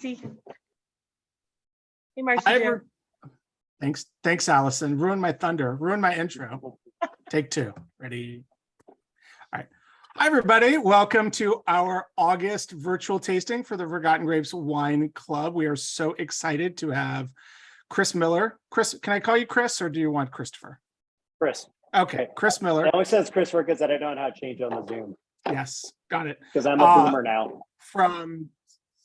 Hey, Marcy. Thanks, Allison. Ruined my thunder. Ruined my intro. Take two. Ready? All right. Hi, everybody. Welcome to our August virtual tasting for the Forgotten Grapes Wine Club. We are so excited to have Chris Miller. Chris, can I call you Chris, or do you want Christopher? Chris. Okay, Chris Miller. It always says Christopher because I don't know how to change on the Zoom. Yes, got it. Because I'm a boomer now. From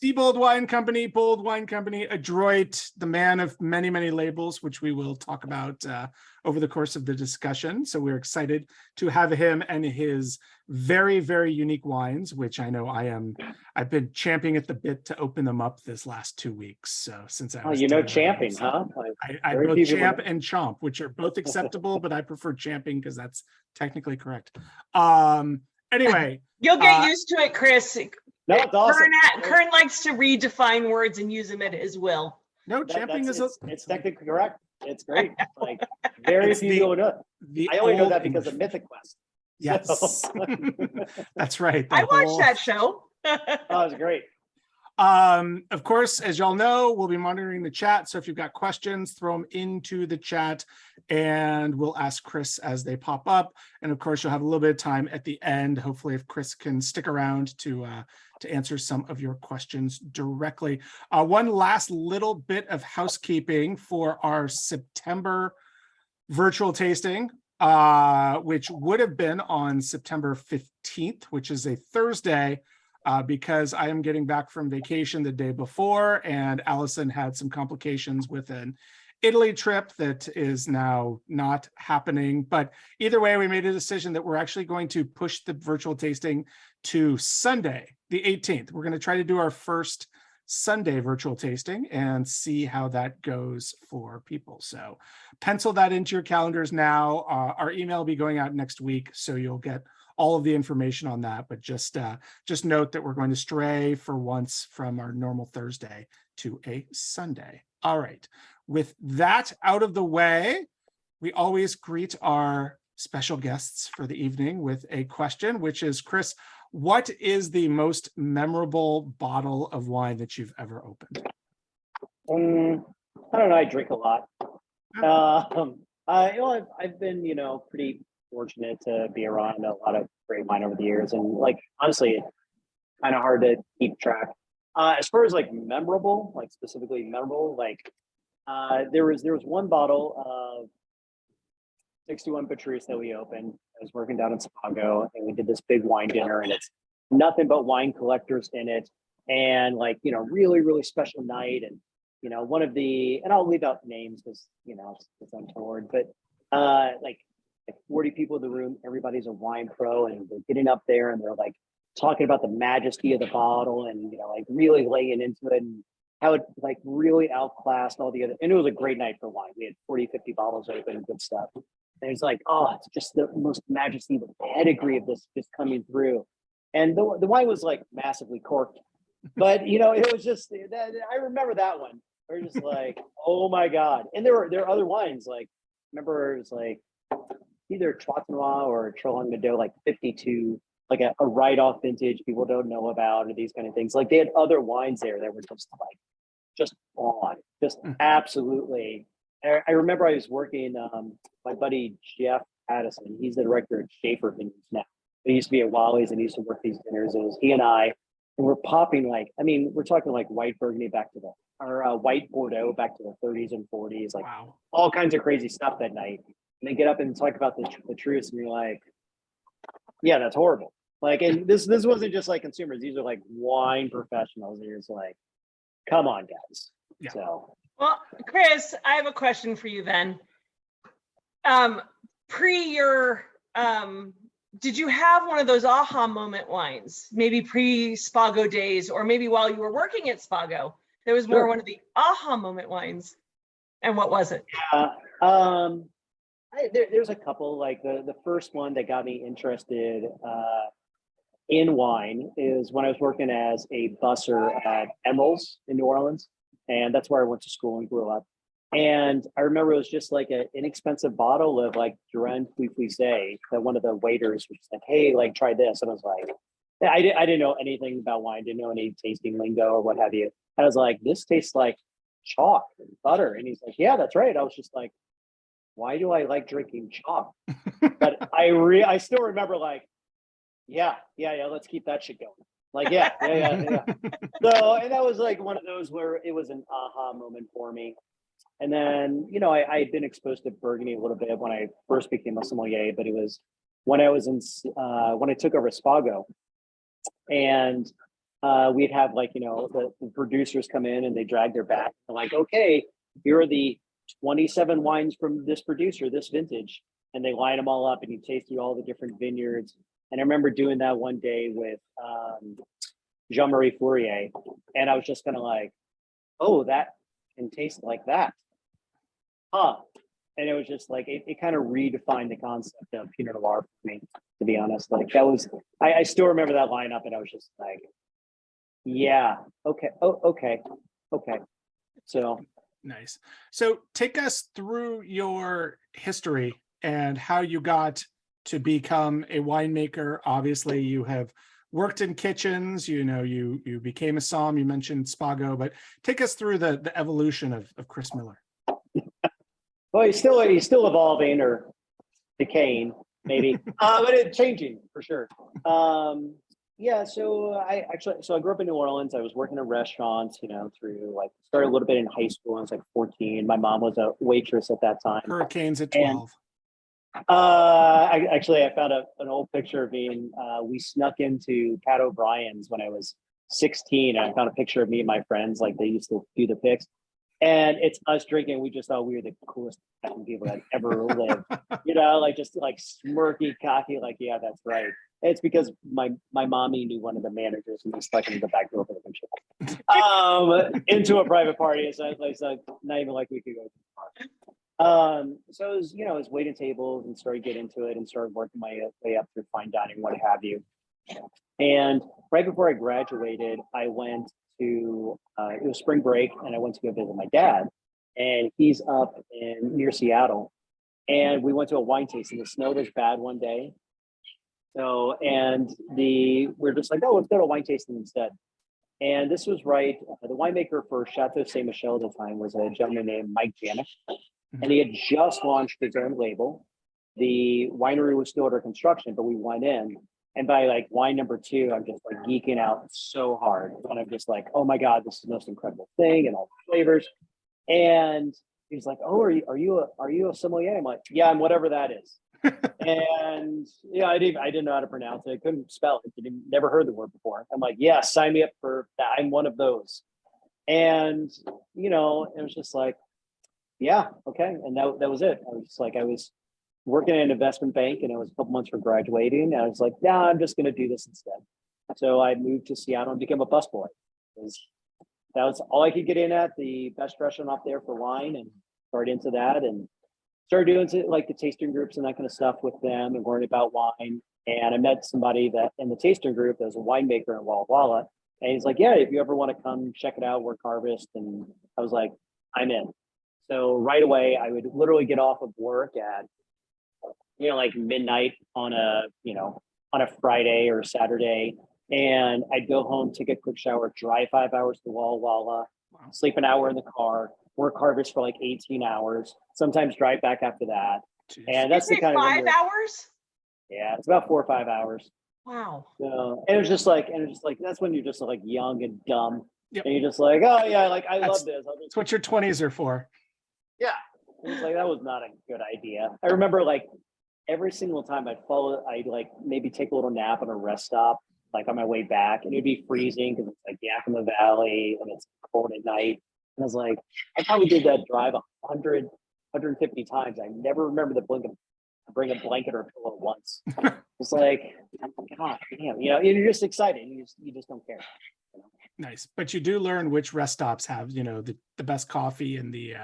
Seabold Wine Company, Bold Wine Company, Adroit, the man of many, many labels, which we will talk about over the course of the discussion. So we're excited to have him and his very, very unique wines, which I know I've been champing at the bit to open them up this last 2 weeks. So since I was champing, huh? I both champ and chomp, which are both acceptable, but I prefer champing because that's technically correct. Anyway. You'll get used to it, Chris. No, it's awesome. Kern likes to redefine words and use them at his will. No, champing it's technically correct. It's great. Like very few people know it. I only know that because of Mythic Quest. Yes, So. That's right. I watched that show. Oh, it was great. Of course, as y'all know, we'll be monitoring the chat. So if you've got questions, throw them into the chat and we'll ask Chris as they pop up. And of course, you'll have a little bit of time at the end. Hopefully, if Chris can stick around to answer some of your questions directly. One last little bit of housekeeping for our September virtual tasting, which would have been on September 15th, which is a Thursday. Because I am getting back from vacation the day before, and Allison had some complications with an Italy trip that is now not happening. But either way, we made a decision that we're actually going to push the virtual tasting to Sunday, the 18th. We're going to try to do our first Sunday virtual tasting and see how that goes for people. So pencil that into your calendars now. Our email will be going out next week, so you'll get all of the information on that, but just note that we're going to stray for once from our normal Thursday to a Sunday. All right, with that out of the way, we always greet our special guests for the evening with a question, which is, Chris, what is the most memorable bottle of wine that you've ever opened? I don't know. I drink a lot. I've been, pretty fortunate to be around a lot of great wine over the years, and honestly, kind of hard to keep track. As far as memorable, specifically memorable, there was one bottle of 61 Patrice that we opened. I was working down in Spago, and we did this big wine dinner, and it's nothing but wine collectors in it, and really, really special night, and one of the, and I'll leave out names because it's untoward, but 40 people in the room, everybody's a wine pro, and they're getting up there and they're talking about the majesty of the bottle and really laying into it and how it really outclassed all the other, and it was a great night for wine. We had 40, 50 bottles open and good stuff. And it's it's just the most majesty, the pedigree of this just coming through. And the wine was massively corked, but it was just, I remember that one. We're just oh my God. And there are other wines, remember it was either Traditionelle or Methode, 52, a write-off vintage people don't know about, or these kind of things. They had other wines there that were just on, just absolutely. I remember I was working, my buddy Jeff Addison, he's the director at Schaefer Vineyards now. He used to be at Wally's and he used to work these dinners. It was he and I, and we're popping we're talking white Burgundy back to white Bordeaux back to the 30s and 40s, wow. All kinds of crazy stuff that night. And they get up and talk about the truth, and you're yeah, that's horrible. And this wasn't just consumers; these are wine professionals. And you're just come on, guys. Yeah. So, well, Chris, I have a question for you then. Did you have one of those aha moment wines? Maybe pre-Spago days, or maybe while you were working at Spago, there was more one of the aha moment wines. And what was it? Yeah. There's a couple. The first one that got me interested in wine is when I was working as a busser at Emerald's in New Orleans, and that's where I went to school and grew up. And I remember it was just an inexpensive bottle of Durand Fouissé that one of the waiters was hey, try this, and I was I didn't know anything about wine, didn't know any tasting lingo or what have you. I was like, this tastes like chalk and butter. And he's like, yeah, that's right. I was just like, why do I like drinking chalk? But I still remember like, yeah, let's keep that shit going. Like, yeah. So, and that was like one of those where it was an aha moment for me. And then, you know, I had been exposed to Burgundy a little bit when I first became a sommelier, but it was when I was when I took over Spago, and we'd have like, you know, the producers come in and they drag their back. They're like, okay, here are the 27 wines from this producer, this vintage. And they line them all up and you taste through all the different vineyards. And I remember doing that one day with Jean-Marie Fourier. And I was just kind of like, oh, that can taste like that. Huh. And it was just like, it kind of redefined the concept of Pinot Noir for me, to be honest. Like that was, I still remember that lineup and I was just like, yeah, okay. Oh, okay. So. Nice. So take us through your history and how you got to become a winemaker. Obviously you have worked in kitchens, you know, you became a somm, you mentioned Spago, but take us through the evolution of Chris Miller. Well, he's still evolving or decaying, maybe, but it's changing for sure. Yeah, so I grew up in New Orleans. I was working in restaurants, you know, through like started a little bit in high school. I was like 14. My mom was a waitress at that time. Hurricanes at 12. And, I found an old picture of me, and we snuck into Pat O'Brien's when I was 16. And I found a picture of me and my friends, like they used to do the pics. And it's us drinking. We just thought we were the coolest fucking people that ever lived. You know, like just like smirky, cocky, like, yeah, that's right. It's because my mommy knew one of the managers and we stuck into the back door for the picture. Into a private party. So it's like not even like we could go to the park. So it was, you know, I was waiting tables and started getting into it and started working my way up through fine dining, what have you. And right before I graduated, I went to it was spring break and I went to go visit my dad, and he's up near Seattle, and we went to a wine tasting. The snow was bad one day, so we're just like, oh, let's go to a wine tasting instead. And this was right, the winemaker for Chateau Saint Michel at the time was a gentleman named Mike Janik, and he had just launched his own label. The winery was still under construction, but we went in. And by like wine number 2, I'm just like geeking out so hard. And I'm just like, oh my God, this is the most incredible thing and all the flavors. And he's like, oh, are you a sommelier? I'm like, yeah, I'm whatever that is. And yeah, I didn't know how to pronounce it. I couldn't spell it. Never heard the word before. I'm like, yeah, sign me up for that. I'm one of those. And, you know, it was just like, yeah, okay. And that was it. I was just like, I was working at an investment bank, and it was a couple months for graduating. And I was like, nah, I'm just going to do this instead. So I moved to Seattle and became a busboy. That was all I could get in at, the best restaurant up there for wine, and started into that and started doing like the tasting groups and that kind of stuff with them and learning about wine. And I met somebody that in the tasting group that was a winemaker in Walla Walla. And he's like, yeah, if you ever want to come check it out, work harvest. And I was like, I'm in. So right away, I would literally get off of work at, you know, like midnight on a Friday or Saturday. And I'd go home, take a quick shower, drive 5 hours to Walla Walla, sleep an hour in the car, work harvest for like 18 hours, sometimes drive back after that. Jeez. And that's the kind of 5 hours? Yeah, it's about 4 or 5 hours. Wow. So, and it was just like, that's when you're just like young and dumb. Yep. And you're just like, oh yeah, like love this. That's what your 20s are for. Yeah. It was like, that was not a good idea. I remember like every single time I'd like maybe take a little nap on a rest stop, like on my way back, and it'd be freezing because it's like Yakima Valley and it's cold at night. And I was like, I probably did that drive 100, 150 times. I never remember to bring a blanket or a pillow once. It's like, God damn, you know, you're just excited. You just don't care. You know? Nice. But you do learn which rest stops have, you know, the best coffee and the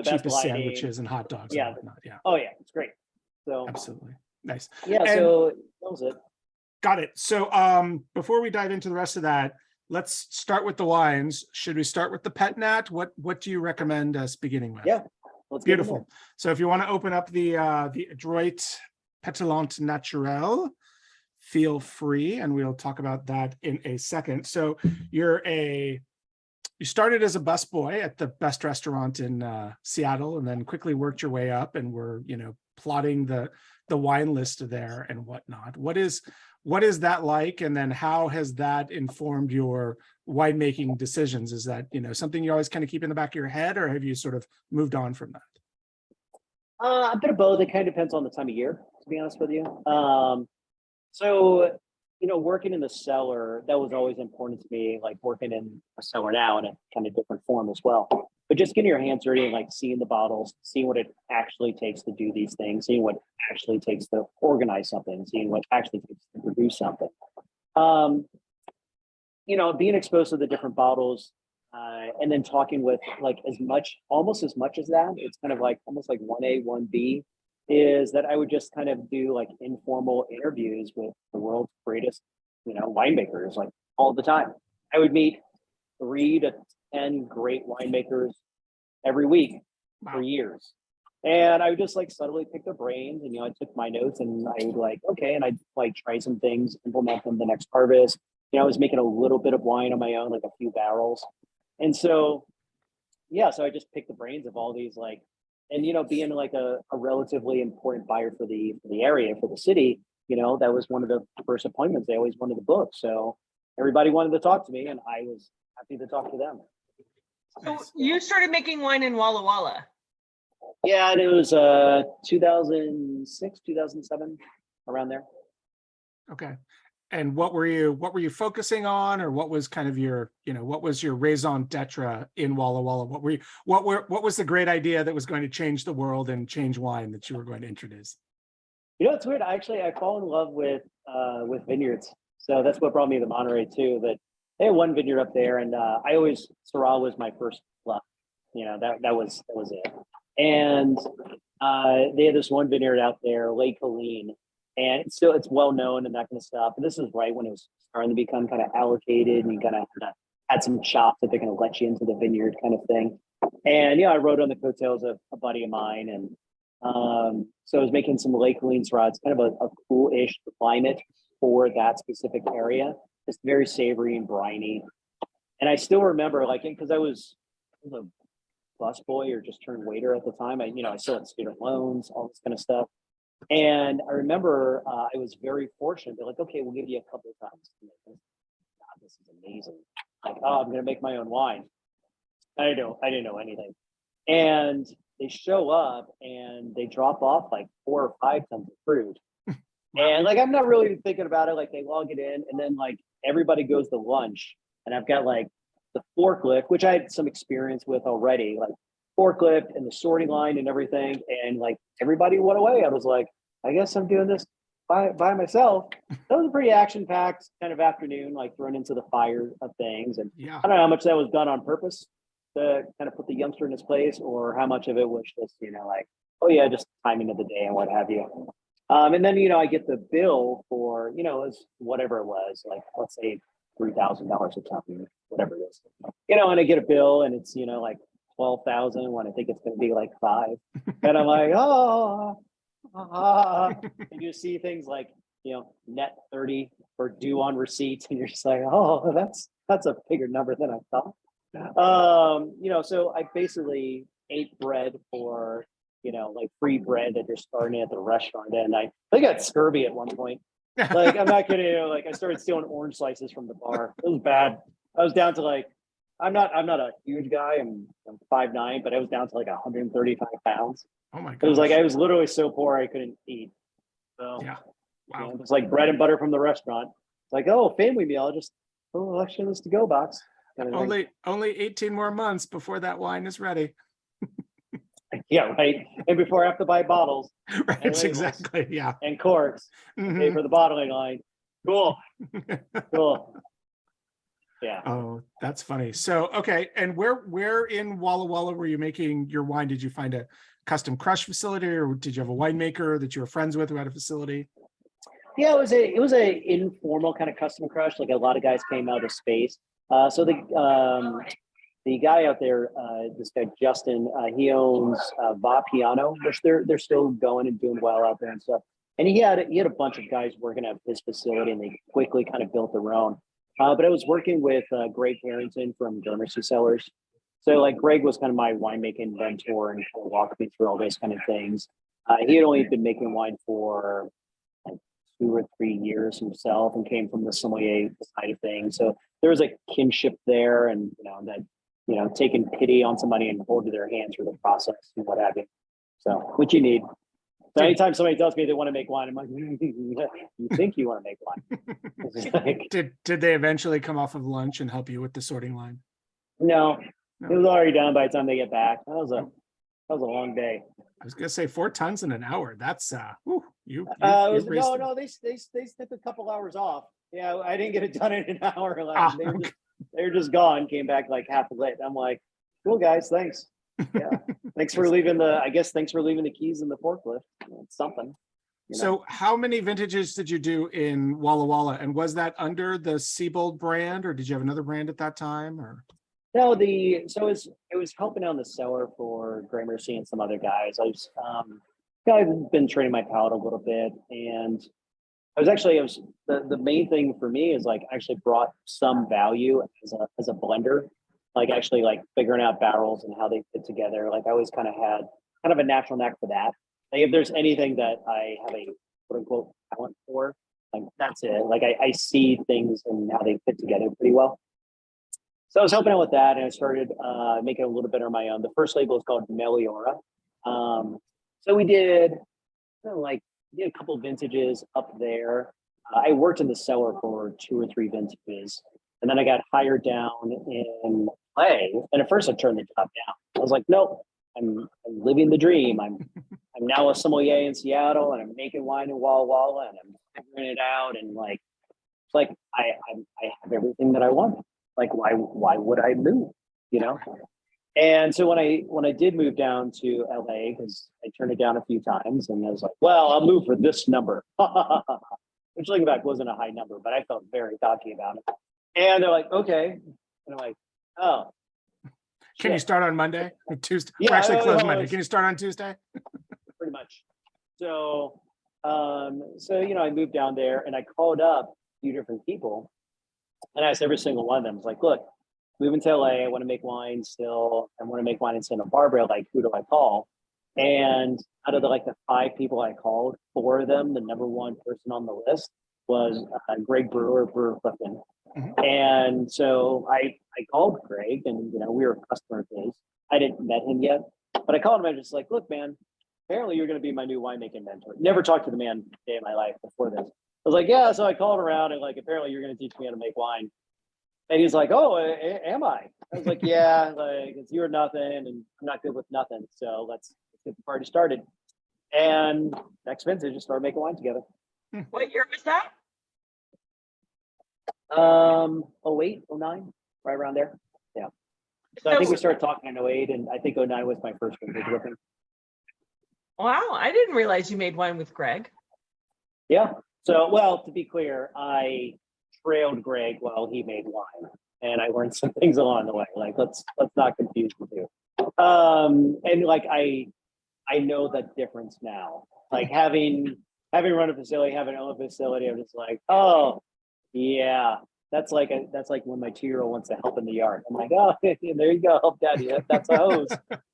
cheapest sandwiches and hot dogs. Yeah. And whatnot. Yeah. Oh yeah. It's great. So absolutely. Nice. Yeah. So that was it. Got it. So before we dive into the rest of that, let's start with the wines. Should we start with the Petillant? What do you recommend us beginning with? Yeah. Beautiful. So if you want to open up the Adroit Petillant-Naturel, feel free, and we'll talk about that in a second. So you started as a busboy at the best restaurant in Seattle, and then quickly worked your way up, and were, plotting the wine list there and whatnot. What is that like? And then how has that informed your winemaking decisions? Is that, something you always kind of keep in the back of your head, or have you sort of moved on from that? A bit of both. It kind of depends on the time of year, to be honest with you. So, working in the cellar, that was always important to me, like working in a cellar now in a kind of different form as well. But just getting your hands dirty and like seeing the bottles, seeing what it actually takes to do these things, seeing what actually takes to organize something, seeing what actually takes to produce something. Being exposed to the different bottles, and then talking with almost as much as that, it's kind of like almost like 1A, 1B, is that I would just kind of do like informal interviews with the world's greatest, winemakers, like all the time. I would meet 3 to 10 great winemakers every week for years. And I would just like subtly pick their brains, and, I took my notes, and I would and I'd like try some things, implement them the next harvest. I was making a little bit of wine on my own, like a few barrels. And so, so I just picked the brains of all these and being like a relatively important buyer for the area, for the city, that was one of the first appointments they always wanted to book. So everybody wanted to talk to me, and I was happy to talk to them. So you started making wine in Walla Walla. Yeah, and it was 2006, 2007, around there. Okay. And what were you focusing on, or what was kind of your, what was your raison d'etre in Walla Walla? What was the great idea that was going to change the world and change wine that you were going to introduce? It's weird. I fall in love with vineyards. So that's what brought me to Monterey too. That they had one vineyard up there, and Syrah was my first love. That was it. And they had this one vineyard out there, Lake Calleri. And it's well known and that kind of stuff. And this is right when it was starting to become kind of allocated, and you kind of had some shops that they're going to let you into the vineyard kind of thing. And I rode on the coattails of a buddy of mine, and so I was making some Lake Calleri Syrah. It's kind of a cool-ish climate for that specific area. It's very savory and briny. And I still remember, because I was a busboy or just turned waiter at the time. I still had student loans, all this kind of stuff. And I remember I was very fortunate. They're like, okay, we'll give you a couple of times. God, this is amazing. I'm going to make my own wine. I didn't know anything. And they show up and they drop off like 4 or 5 tons of fruit. And I'm not really thinking about it. They log it in, and then everybody goes to lunch. And I've got the forklift, which I had some experience with already, forklift and the sorting line and everything, and everybody went away. I was like, I guess I'm doing this by myself. That was a pretty action-packed kind of afternoon, thrown into the fire of things. And I don't know how much that was done on purpose to kind of put the youngster in his place, or how much of it was just just timing of the day and what have you. And then I get the bill for it was whatever it was, let's say $3,000 or something, whatever it is. And I get a bill, and it's 12,000 when I think it's going to be 5. And I'm like, and you see things net 30 or due on receipts, and you're just like, that's a bigger number than I thought. So I basically ate bread for, free bread that you're starting at the restaurant. And I got scurvy at one point. I'm not kidding. I started stealing orange slices from the bar. It was bad. I was down to I'm not a huge guy. I'm 5'9", but I was down to 135 pounds. Oh my god! It was I was literally so poor I couldn't eat. So yeah, wow. It was bread and butter from the restaurant. It's family meal. I'll just extra this to go box. Only 18 more months before that wine is ready. Yeah, right. And before I have to buy bottles. Right, exactly. Yeah. And corks. Pay for the bottling line. Cool. Yeah. Oh, that's funny. So, okay. And where in Walla Walla were you making your wine? Did you find a custom crush facility, or did you have a winemaker that you were friends with who had a facility? Yeah, it was a informal kind of custom crush. A lot of guys came out of space. So the guy out there, this guy Justin, he owns Va Piano, which they're still going and doing well out there and stuff. And he had a bunch of guys working at his facility, and they quickly kind of built their own. But I was working with Greg Harrington from Seabold Cellars. So like Greg was kind of my winemaking mentor and kind of walked me through all those kind of things. He had only been making wine for like 2 or 3 years himself, and came from the sommelier side of things. So there was a kinship there, and taking pity on somebody and holding their hand through the process and what have you. So what you need. So anytime somebody tells me they want to make wine, I'm like, you think you want to make wine? Like, Did they eventually come off of lunch and help you with the sorting line? no, it was already done by the time they get back. That was a long day. I was gonna say 4 tons in an hour. That's no, they took a couple hours off. Yeah, I didn't get it done in an hour. Like, they were just gone. Came back like half lit. I'm like, cool guys, thanks. Yeah, thanks for leaving the keys in the forklift. It's something. So how many vintages did you do in Walla Walla? And was that under the Seabold brand, or did you have another brand at that time? Or no, it was helping out in the cellar for Gramercy and some other guys. I've been training my palate a little bit, and the main thing for me is like actually brought some value as a blender, like actually like figuring out barrels and how they fit together. Like I always kind of had kind of a natural knack for that. Like if there's anything that I have a quote unquote talent for, like that's it. Like I see things and how they fit together pretty well. So I was helping out with that, and I started making a little bit on my own. The first label is called Meliora. So we did a couple of vintages up there. I worked in the cellar for 2 or 3 vintages, and then I got hired down in LA. And at first I turned the job down. I was like, nope, I'm living the dream. I'm now a sommelier in Seattle, and I'm making wine in Walla Walla, and I'm figuring it out. And like, it's like I have everything that I want. Like, why would I move? And so when I did move down to LA, because I turned it down a few times, and I was like, well, I'll move for this number, which looking back wasn't a high number, but I felt very cocky about it. And they're like, okay. And I'm like, oh. Can you start on Monday or Tuesday? Yeah, We're actually closed Monday. Can you start on Tuesday? Pretty much. So, I moved down there, and I called up a few different people, and I asked every single one of them, I was like, look, moving to LA, I want to make wine still. I want to make wine in Santa Barbara. Like, who do I call? And out of the 5 people I called, 4 of them, the number one person on the list was Greg Brewer Clifton. Mm-hmm. And so I called Greg, and we were a customer of his. I didn't met him yet, but I called him. I was just like, look, man, apparently you're going to be my new winemaking mentor. Never talked to the man a day in my life before this. I was like, yeah. So I called around, and apparently you're going to teach me how to make wine. And he's like, oh, am I? I was like, yeah, it's you or nothing, and I'm not good with nothing. So let's get the party started. And next vintage, just started making wine together. What year was that? 08, 09, right around there. Yeah. So I think we started talking in 08, and I think 09 was my first vintage with him. Wow, I didn't realize you made wine with Greg. Yeah. So, well, to be clear, I trailed Greg while he made wine, and I learned some things along the way. Like, let's not confuse the two. And I know that difference now. Like having run a facility, having owned a facility, I'm just like, oh yeah, that's like when my 2-year-old wants to help in the yard. I'm like, oh, there you go, help daddy. That's a hose.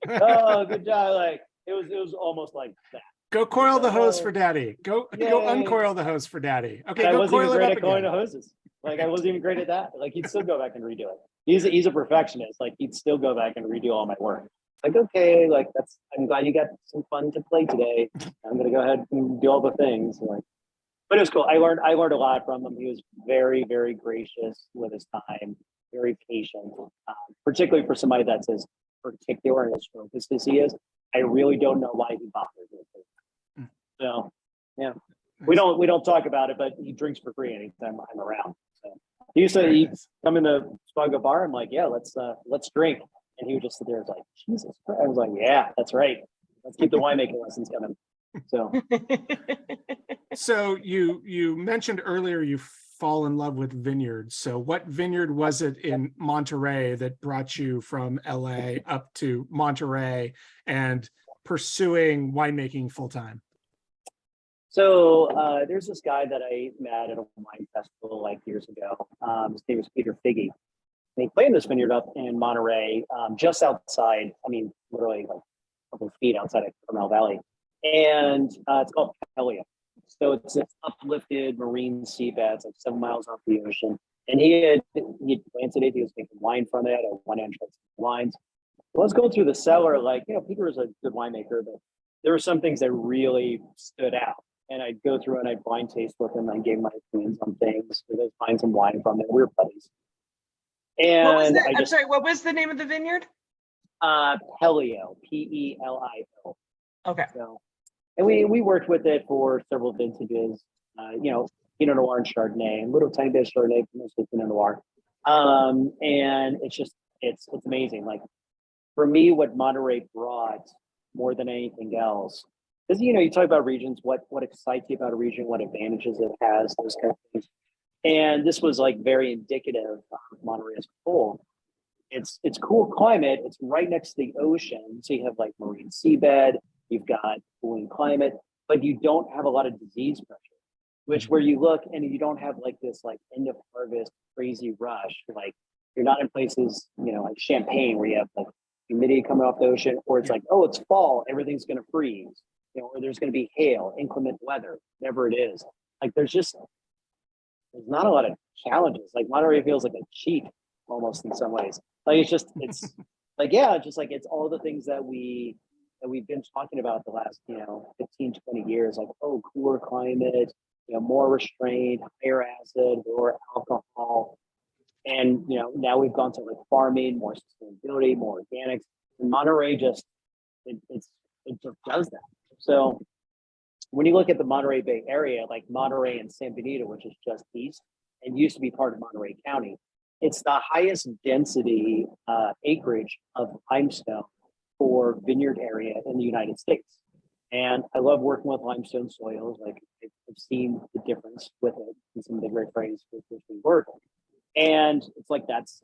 Oh, good job. Like it was almost like that. Go coil the hose for daddy. Go uncoil the hose for daddy. Okay, I go wasn't coil even it great up at coiling again. the hoses. Like I wasn't even great at that. Like he'd still go back and redo it. He's a perfectionist. Like he'd still go back and redo all my work. Like, okay, like I'm glad you got some fun to play today. I'm gonna go ahead and do all the things. But it was cool. I learned a lot from him. He was very, very gracious with his time, very patient, particularly for somebody that's as particular and as focused as he is. I really don't know why he bothered with it. So, yeah, we don't talk about it, but he drinks for free anytime I'm around. So he used to come in the Spago bar. I'm like, yeah, let's drink, and he would just sit there. Like, Jesus Christ. I was like, yeah, that's right. Let's keep the winemaking lessons coming. So. So you mentioned earlier you fall in love with vineyards. So what vineyard was it in Monterey that brought you from LA up to Monterey and pursuing winemaking full time? So there's this guy that I met at a wine festival like years ago. His name is Peter Figge. And he planted this vineyard up in Monterey, just outside, I mean, literally like a couple of feet outside of Carmel Valley. And it's called Petillant. So it's an uplifted marine seabed. It's like 7 miles off the ocean. And he had planted it. He was making wine from it at one entrance wines. Well, I was going through the cellar, like, Peter was a good winemaker, but there were some things that really stood out. And I'd go through and I'd blind taste with him. I gave my opinions on things. I'd find some wine from it. We were buddies. And I'm sorry, what was the name of the vineyard? Pelio, Pelio. Okay. So, and we worked with it for several vintages, Pinot Noir and Chardonnay, a little tiny bit of Chardonnay, mostly Pinot Noir. And it's amazing. Like for me, what Monterey brought more than anything else, because you talk about regions, what excites you about a region, what advantages it has, those kind of things. And this was like very indicative of Monterey as a whole. It's cool climate. It's right next to the ocean, so you have like marine seabed. You've got cooling climate, but you don't have a lot of disease pressure. Which where you look and you don't have like this like end of harvest crazy rush. Like you're not in places like Champagne where you have like humidity coming off the ocean, or it's like, oh, it's fall, everything's going to freeze, or there's going to be hail, inclement weather, whatever it is. Like there's not a lot of challenges. Like Monterey feels like a cheat almost in some ways. Like it's like, just like it's all the things that we've been talking about the last 15, 20 years. Like, oh, cooler climate, more restrained, higher acid, lower alcohol. And now we've gone to like farming, more sustainability, more organics. And Monterey it just does that. So when you look at the Monterey Bay area, like Monterey and San Benito, which is just east and used to be part of Monterey County, it's the highest density acreage of limestone for vineyard area in the United States. And I love working with limestone soils. Like I've seen the difference with it in some of the great areas with which we work. And it's like, that's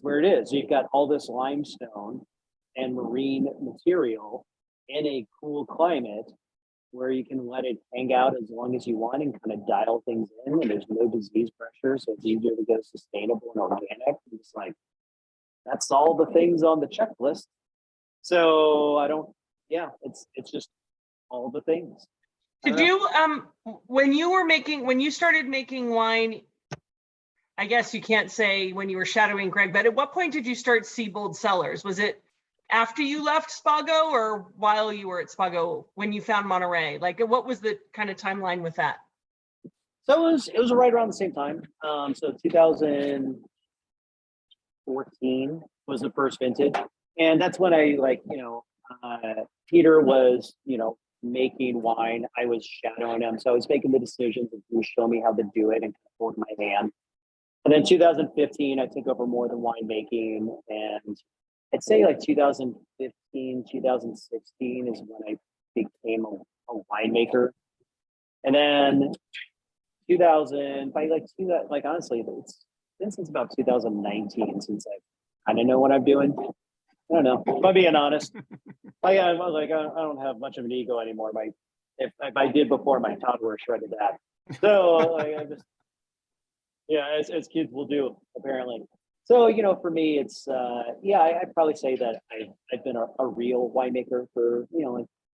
where it is. You've got all this limestone and marine material in a cool climate where you can let it hang out as long as you want and kind of dial things in, and there's no disease pressure. So it's easier to go sustainable and organic. And it's like, that's all the things on the checklist. So it's just all the things. Did you, when you started making wine, I guess you can't say when you were shadowing Greg, but at what point did you start Seabold Cellars? Was it after you left Spago or while you were at Spago when you found Monterey? Like what was the kind of timeline with that? So it was right around the same time. So 2014 was the first vintage. And that's when I Peter was, making wine. I was shadowing him. So I was making the decisions and he was showing me how to do it and hold my hand. And then 2015, I took over more than winemaking. And I'd say like 2015, 2016 is when I became a winemaker. And then honestly, it's been since about 2019 since I kind of know what I'm doing. I don't know. If I'm being honest, I don't have much of an ego anymore. If I did before, my toddler shredded that. So as kids will do apparently. So for me, it's I'd probably say that I've been a real winemaker for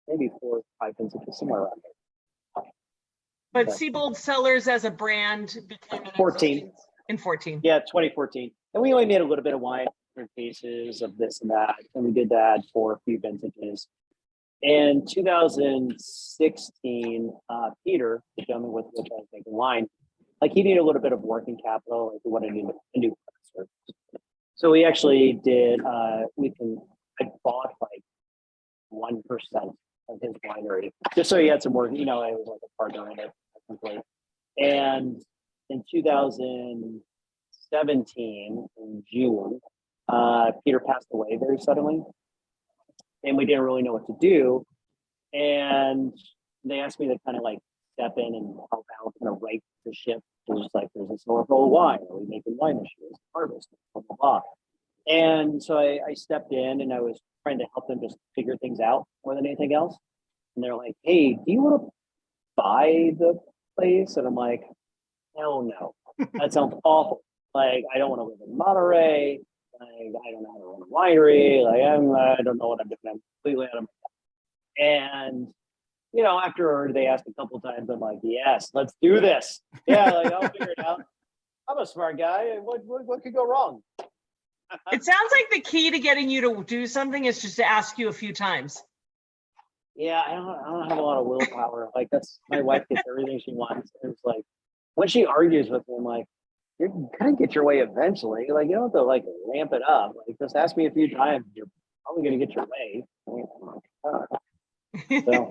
maybe 4 or 5 vintages, somewhere around there. But Seabold Cellars as a brand became an 14. In 14. Yeah, 2014, and we only made a little bit of wine. Cases of this and that, and we did that for a few vintages. In 2016, Peter, the gentleman with which I was making wine, like he needed a little bit of working capital, like he wanted a new professor. So we actually did. I bought like 1% of his winery just so he had some work. I was like a partner in it technically. And in 2017, in June. Peter passed away very suddenly, and we didn't really know what to do. And they asked me to kind of like step in and help out, kind of right the ship. It was just like, there's this historical wine. Are we making wine this year? It's harvest, blah, blah, blah. And so I stepped in and I was trying to help them just figure things out more than anything else. And they're like, hey, do you want to buy the place? And I'm like, hell no, that sounds awful. Like, I don't want to live in Monterey. Like, I don't know how to run a winery. Like, I don't know what I'm doing. I'm completely out of my head. And, you know, after they asked a couple times, I'm like, yes, let's do this. Yeah, like, I'll figure it out. I'm a smart guy. What could go wrong? It sounds like the key to getting you to do something is just to ask you a few times. Yeah, I don't have a lot of willpower. Like, that's, my wife gets everything she wants. And it's like, when she argues with me, I'm like, you're gonna get your way eventually. Like, you don't have to like ramp it up. Like, just ask me a few times. You're probably gonna get your way. So,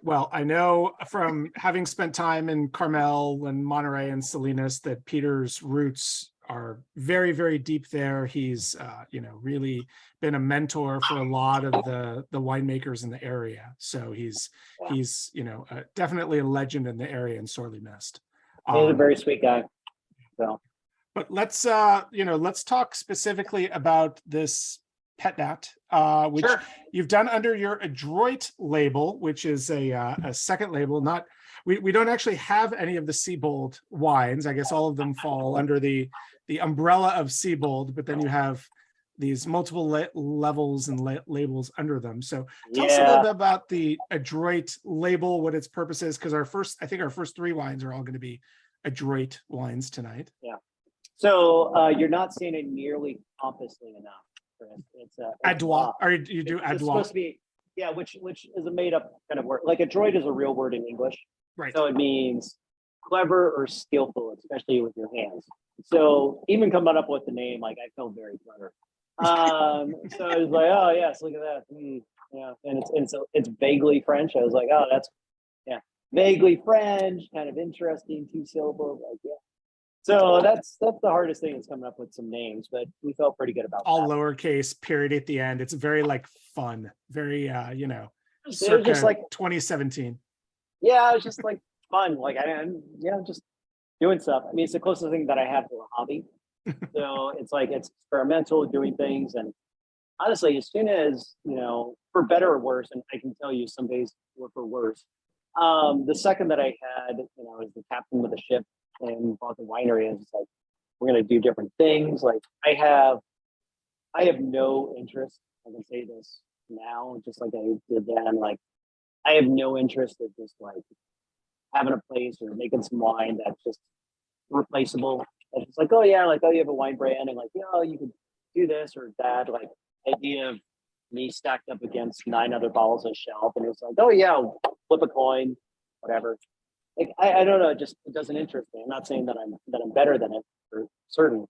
Well, I know from having spent time in Carmel and Monterey and Salinas that Peter's roots are very, very deep there. He's, really been a mentor for a lot of the winemakers in the area. So he's definitely a legend in the area and sorely missed. he's a very sweet guy. So, But let's talk specifically about this Petillant, which sure. you've done under your Adroit label, which is a second label. Not we don't actually have any of the Seabold wines. I guess all of them fall under the umbrella of Seabold, but then you have these multiple levels and labels under them. So tell us a little bit about the Adroit label, what its purpose is, because our first three wines are all going to be Adroit wines tonight. Yeah. So you're not saying it nearly pompously enough, Chris. It's Adroit. Or you do it's Adroit. supposed to be, yeah, which is a made up kind of word. Like, Adroit is a real word in English. Right. So it means clever or skillful, especially with your hands. So even coming up with the name, like, I felt very clever. So I was like, oh yes, look at that. Yeah, and it's vaguely French. I was like, oh, that's vaguely French, kind of interesting, 2 syllables. Like, yeah. So that's the hardest thing, is coming up with some names, but we felt pretty good about all that. lowercase, period at the end. It's very like fun, very It was circa just like 2017. Yeah, it was just like fun. Like, just doing stuff. I mean, it's the closest thing that I have to a hobby. So it's like, it's experimental, doing things. And honestly, as soon as, for better or worse, and I can tell you some days were for worse. The second that I had, as the captain of the ship and bought the winery, and it's like, we're going to do different things. Like, I have no interest. I can say this now, just like I did then. Like, I have no interest in just like having a place or making some wine that's just replaceable. It's just like, oh yeah, like, oh, you have a wine brand, and like, you could do this or that. Like, idea of me stacked up against 9 other bottles on shelf, and it's like, oh yeah, flip a coin, whatever. Like, I don't know, it doesn't interest me. I'm not saying that I'm better than it, for certain.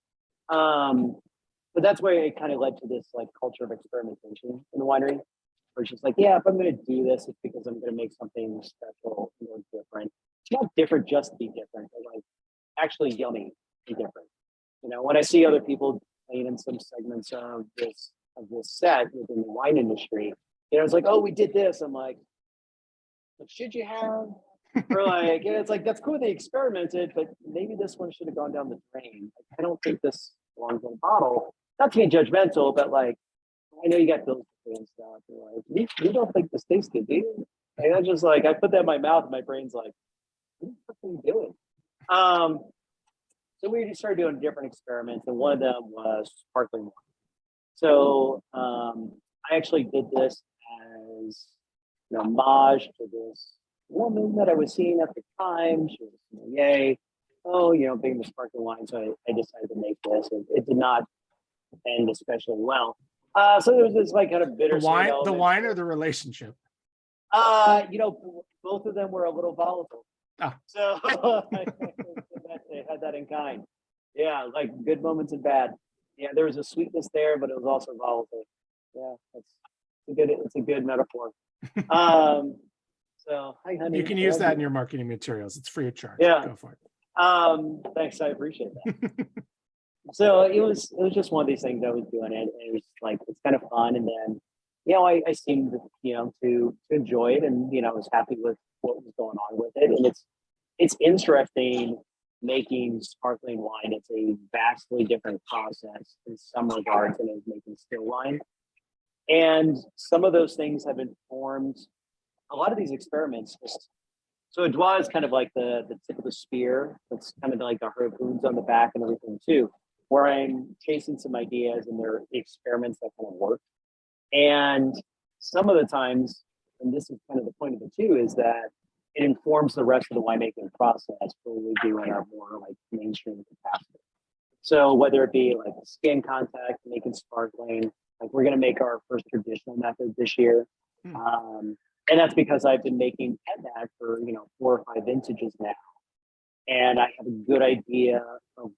But that's why it kind of led to this like culture of experimentation in the winery. Where it's just like, yeah, if I'm going to do this, it's because I'm going to make something special, different. It's not different just to be different, but like actually yummy, be different. When I see other people playing in some segments of this set within the wine industry, it's like, oh, we did this. I'm like, should you have? Or like, it's like, that's cool they experimented, but maybe this one should have gone down the drain. Like, I don't think this belongs in a bottle. Not to be judgmental, but like, I know you got bills to pay and stuff. You're like, you don't think this tastes good, do you? And I just like, I put that in my mouth, and my brain's like, what are you doing? So we just started doing different experiments, and one of them was sparkling wine. So I actually did this as an homage to this woman that I was seeing at the time. She was a sommelier. Being the sparkling wine, so I decided to make this. It did not end especially well. So there was this like kind of bittersweet The wine or the relationship? Both of them were a little volatile. Ah. So they had that in kind. Yeah, like good moments and bad. Yeah, there was a sweetness there, but it was also volatile. Yeah, it's a good metaphor. So hi, honey. You can use that in your marketing materials. It's free of charge. Yeah. Go for it. Thanks, I appreciate that. So it was just one of these things I was doing it. It was like, it's kind of fun. And then, I seemed, to enjoy it, and, I was happy with what was going on with it. And it's interesting making sparkling wine. It's a vastly different process in some regards than it is making still wine. And some of those things have informed a lot of these experiments. Just So Adroit is kind of like the tip of the spear. That's kind of like the harpoons on the back and everything too, where I'm chasing some ideas and they're experiments that kind of work. And some of the times, and this is kind of the point of it too, is that it informs the rest of the winemaking process for what we do in our more like mainstream capacity. So whether it be like skin contact, making sparkling, like we're going to make our first traditional method this year. And that's because I've been making Petillant for, 4 or 5 vintages now. And I have a good idea of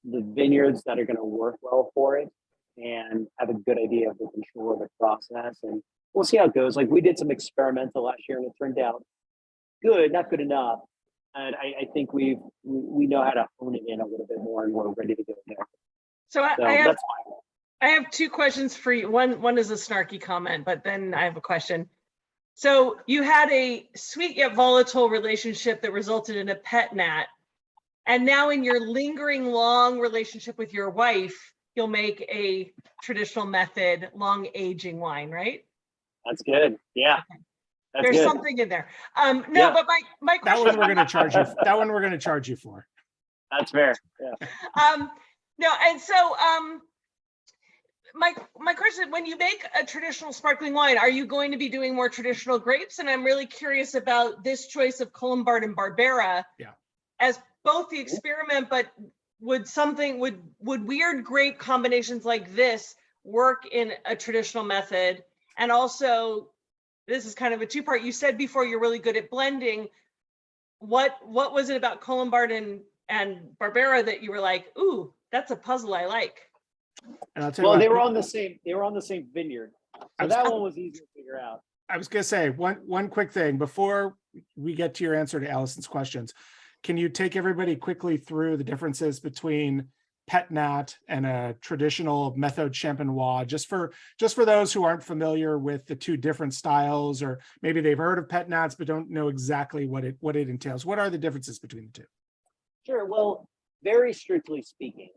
the vineyards that are going to work well for it and have a good idea of the control of the process. And we'll see how it goes. Like we did some experimental last year and it turned out good, not good enough. And I think we know how to hone it in a little bit more and we're ready to go there. So So I have that's fine. I have 2 questions for you. One is a snarky comment, but then I have a question. So you had a sweet yet volatile relationship that resulted in a pet nat. And now in your lingering long relationship with your wife, you'll make a traditional method long aging wine, right? That's good. Yeah. Okay. That's There's good. something in there. No, Yeah. but my That question. one we're going to charge you. That one we're going to charge you for. That's fair. Yeah. No, and so my question, when you make a traditional sparkling wine, are you going to be doing more traditional grapes? And I'm really curious about this choice of Colombard and Barbera. Yeah. As both the experiment, but would weird grape combinations like this work in a traditional method? And also, this is kind of a 2-part. You said before you're really good at blending. What was it about Colombard and Barbera that you were like, ooh, that's a puzzle I like? And I'll tell you Well, what, they were on the same vineyard. So that one was easy to figure out. I was going to say one quick thing before we get to your answer to Allison's questions. Can you take everybody quickly through the differences between Petillant and a traditional Methode Champenois, just for those who aren't familiar with the 2 different styles, or maybe they've heard of Petillants but don't know exactly what it entails. What are the differences between the 2? Sure. Well, very strictly speaking,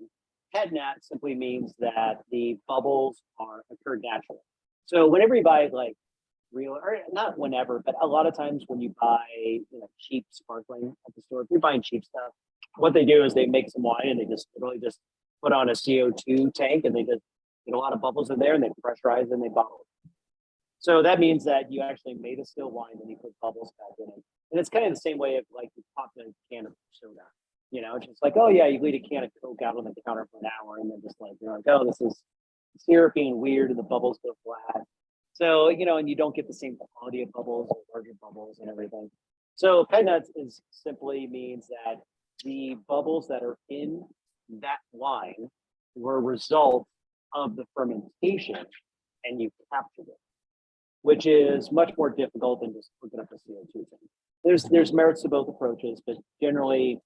Petillant simply means that the bubbles occur naturally. So whenever you buy like real, or not whenever, but a lot of times when you buy cheap sparkling at the store, if you're buying cheap stuff, what they do is they make some wine and they just literally just put on a CO2 tank and they just get a lot of bubbles in there and they pressurize and they bottle it. So that means that you actually made a still wine and you put bubbles back in it. And it's kind of the same way of like you pop a can of soda. It's just like, oh yeah, you leave a can of Coke out on the counter for an hour and then just like, you're like, oh, this is syrupy and weird and the bubbles go flat. So, and you don't get the same quality of bubbles or larger bubbles and everything. So Petillant simply means that the bubbles that are in that wine were a result of the fermentation and you captured it, which is much more difficult than just hooking up a CO2 tank. There's merits to both approaches, but generally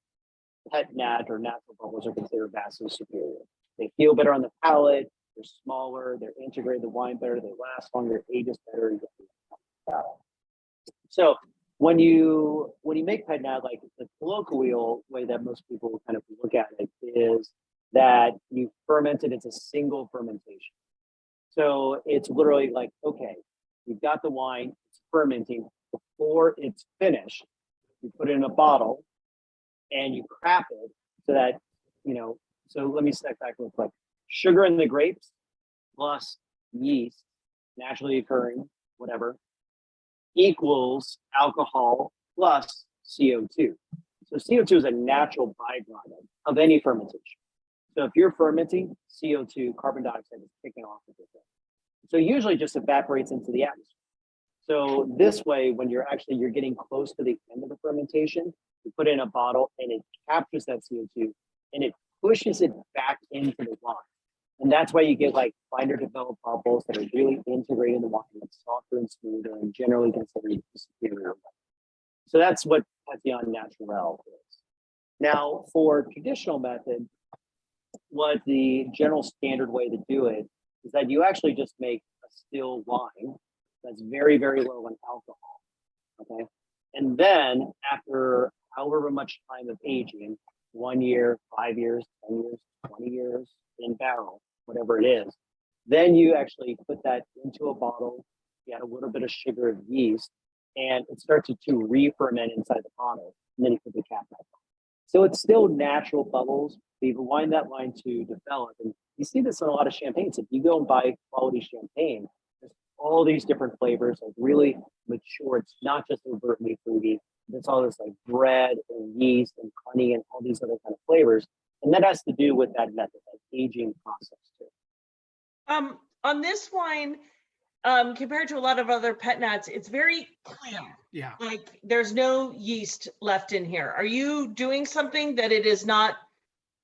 Petillant or natural bubbles are considered vastly superior. They feel better on the palate, they're smaller, they're integrated the wine better, they last longer, ages better. So when you make Petillant, like the colloquial way that most people kind of look at it is that you ferment it, it's a single fermentation. So it's literally like, okay, you've got the wine, it's fermenting. Before it's finished, you put it in a bottle and you crap it so that, so let me step back real quick. Sugar in the grapes plus yeast, naturally occurring, whatever, equals alcohol plus CO2. So CO2 is a natural byproduct of any fermentation. So if you're fermenting, CO2, carbon dioxide is kicking off with it. So usually just evaporates into the atmosphere. So this way, when you're getting close to the end of the fermentation, you put it in a bottle and it captures that CO2 and it pushes it back into the wine. And that's why you get like finer developed bubbles that are really integrated in the wine, that's softer and smoother and generally considered superior. So that's what Petillant-Naturel is. Now, for traditional method, what the general standard way to do it is that you actually just make a still wine that's very, very low in alcohol, okay? And then after however much time of aging, 1 year, 5 years, 10 years, 20 years in barrel, whatever it is, then you actually put that into a bottle, you add a little bit of sugar and yeast, and it starts to re-ferment inside the bottle, and then you put the cap back on. So it's still natural bubbles. We've wind that wine to develop, and you see this in a lot of champagnes. If you go and buy quality champagne, there's all these different flavors, like really mature. It's not just overtly fruity. It's all this like bread and yeast and honey and all these other kind of flavors, and that has to do with that method, that aging process too. On this wine, compared to a lot of other pet nats, it's very clear. Yeah. Like there's no yeast left in here. Are you doing something that it is not?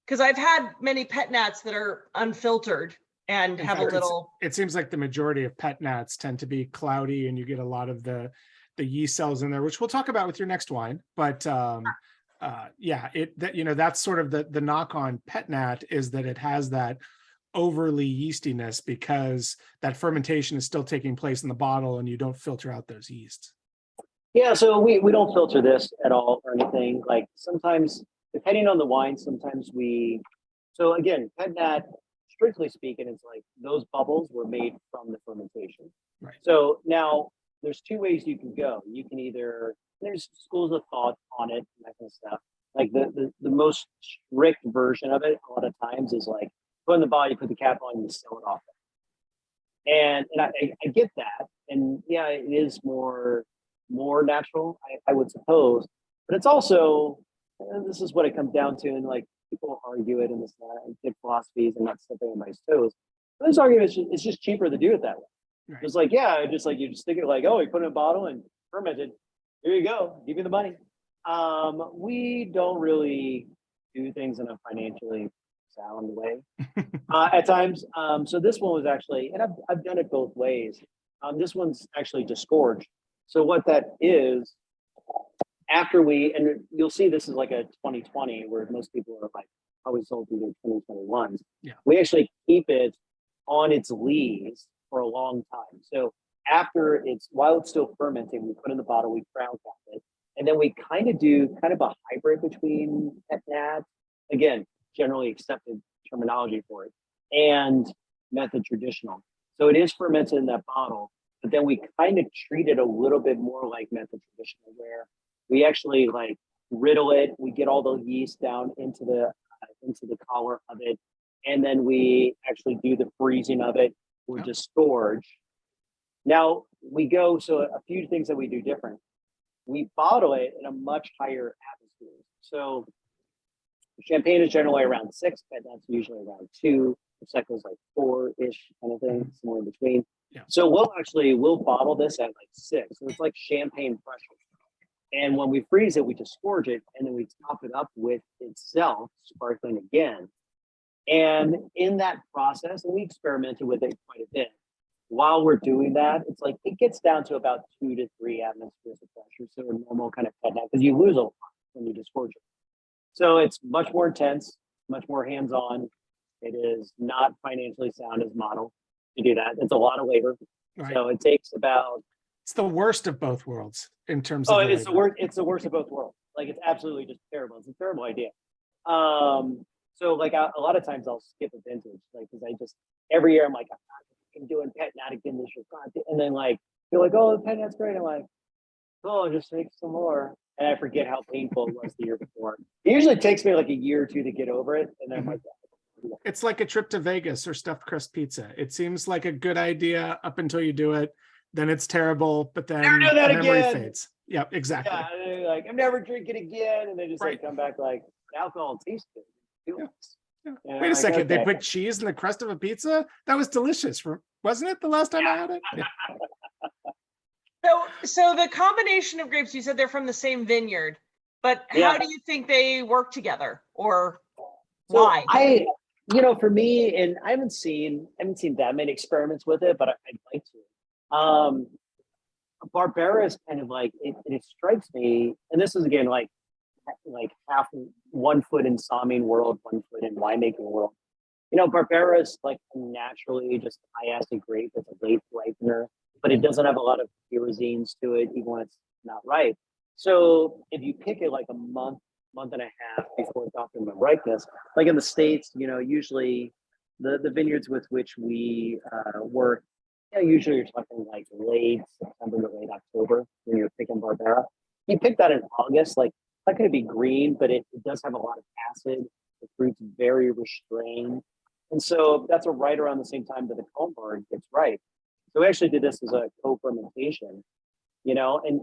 Because I've had many pet nats that are unfiltered and In have fact, a little. it seems like the majority of pet nats tend to be cloudy, and you get a lot of the yeast cells in there, which we'll talk about with your next wine. But yeah, that's sort of the knock on pet nat, is that it has that overly yeastiness because that fermentation is still taking place in the bottle and you don't filter out those yeasts. Yeah, so we don't filter this at all or anything. Like sometimes, depending on the wine, sometimes so again, pet nat, strictly speaking, it's like those bubbles were made from the fermentation. Right. So now there's two ways you can go. You can there's schools of thought on it, and that kind of stuff. Like the most strict version of it, a lot of times, is like put in the bottle, you put the cap on, you sell it off. And I get that. And yeah, it is more natural, I would suppose. But it's also, and this is what it comes down to, and like people argue it and this and that, and good philosophies and not stepping on my toes. But this argument is it's just cheaper to do it that way. Right. It's like, yeah, just like you just stick it like, oh, you put it in a bottle and ferment it. Here you go, give me the money. We don't really do things in a financially sound way at times. So this one was actually, and I've done it both ways. This one's actually disgorged. So what that is, after and you'll see this is like a 2020 where most people are like probably sold through their 2021s. Yeah. We actually keep it on its lees for a long time. So while it's still fermenting, we put it in the bottle, we crown cap it, and then we do a hybrid between pet nat, again, generally accepted terminology for it, and method traditional. So it is fermented in that bottle, but then we kind of treat it a little bit more like method traditional, where we actually like riddle it, we get all the yeast down into the collar of it, and then we actually do the freezing of it, or disgorge. Now so a few things that we do different. We bottle it in a much higher atmosphere. So champagne is generally around 6, but that's usually around 2. Prosecco's like 4-ish kind of thing, somewhere in between. Yeah. So we'll bottle this at like 6. So it's like champagne pressure. And when we freeze it, we disgorge it, and then we top it up with itself, sparkling again. And in that process, and we experimented with it quite a bit, while we're doing that, it's like it gets down to about 2 to 3 atmospheres of pressure. So a normal kind of pet nat, because you lose a lot when you disgorge it. So it's much more intense, much more hands-on. It is not financially sound as model to do that. It's a lot of labor. Right. So it takes about. It's the worst of both worlds in terms Oh, of. it's the worst. It's the worst of both worlds. Like it's absolutely just terrible. It's a terrible idea. So like a lot of times I'll skip a vintage, like because every year I'm like, I'm doing pet nat again this year, and then like you're like, oh, the pet nat's great. I'm like, oh, just make some more. And I forget how painful it was the year before. It usually takes me like a year or two to get over it. And then I'm like, it's like a trip to Vegas or stuffed crust pizza. It seems like a good idea up until you do it. Then it's terrible, but then never do that memory again. fades. Yeah, exactly. Yeah, and then like, I'm never drinking again. And they just like come back like, alcohol tastes good. Yeah. Wait a second, okay. They put cheese in the crust of a pizza? That was delicious, wasn't it, the last time I had it? Yeah. So the combination of grapes, you said they're from the same vineyard, but how do you think they work together, or why? For me, and I haven't seen that many experiments with it, but I'd like to. Barbera is kind of like it strikes me, and this is again like half 1 foot in somming world, 1 foot in winemaking world. Barbera is like naturally just high acid grape. It's a late ripener, but it doesn't have a lot of pyrazines to it, even when it's not ripe. So if you pick it like a month and a half before it's offering the ripeness, like in the States, usually the vineyards with which we work, Yeah, usually you're talking like late September to late October when you're picking Barbera. You pick that in August, like that could be green, but it does have a lot of acid. The fruit's very restrained. And so that's right around the same time that the Colombard gets ripe. So we actually did this as a co-fermentation, and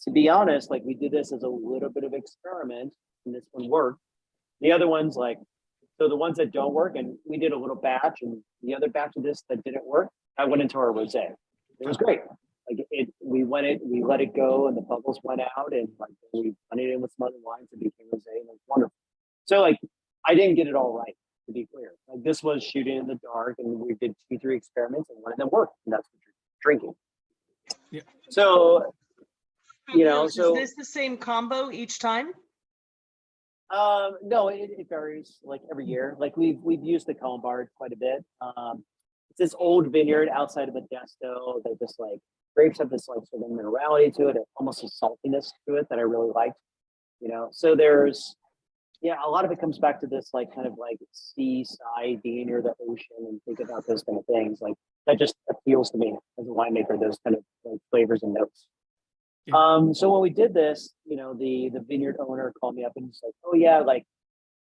to be honest, like we did this as a little bit of experiment and this one worked. The other ones, like, so the ones that don't work, and we did a little batch, and the other batch of this that didn't work, I went into our rosé. It was great. Like we let it go, and the bubbles went out, and like we put it in with some other wines, and became rosé, and it was wonderful. So like, I didn't get it all right, to be clear. Like this was shooting in the dark, and we did 2-3 experiments, and one of them worked, and that's what you're drinking. Yeah. So, Is so this the same combo each time? no, it varies like every year. Like we've used the Colombard quite a bit. It's this old vineyard outside of Modesto. They just like grapes have this like sort of minerality to it, almost a saltiness to it that I really liked. So there's a lot of it comes back to this like kind of like seaside being near the ocean and think about those kind of things. Like that just appeals to me as a winemaker, those kind of like flavors and notes. Yeah. So when we did this, the vineyard owner called me up and he's like, "Oh yeah, like,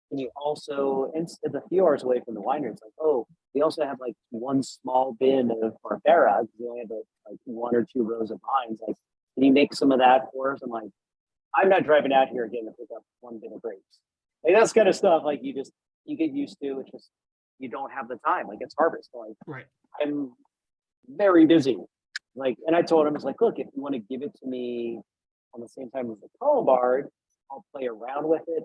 can you also?" And it's a few hours away from the winery. It's like, "Oh, we also have like one small bin of Barbera because we only have like 1 or 2 rows of vines. Like, can you make some of that for us?" I'm like, "I'm not driving out here again to pick up 1 bin of grapes." Like that's kind of stuff like you get used to. It's just you don't have the time. Like it's harvest. Like Right. I'm very busy. Like, and I told him, it's like, look, if you want to give it to me on the same time as the Colombard, I'll play around with it.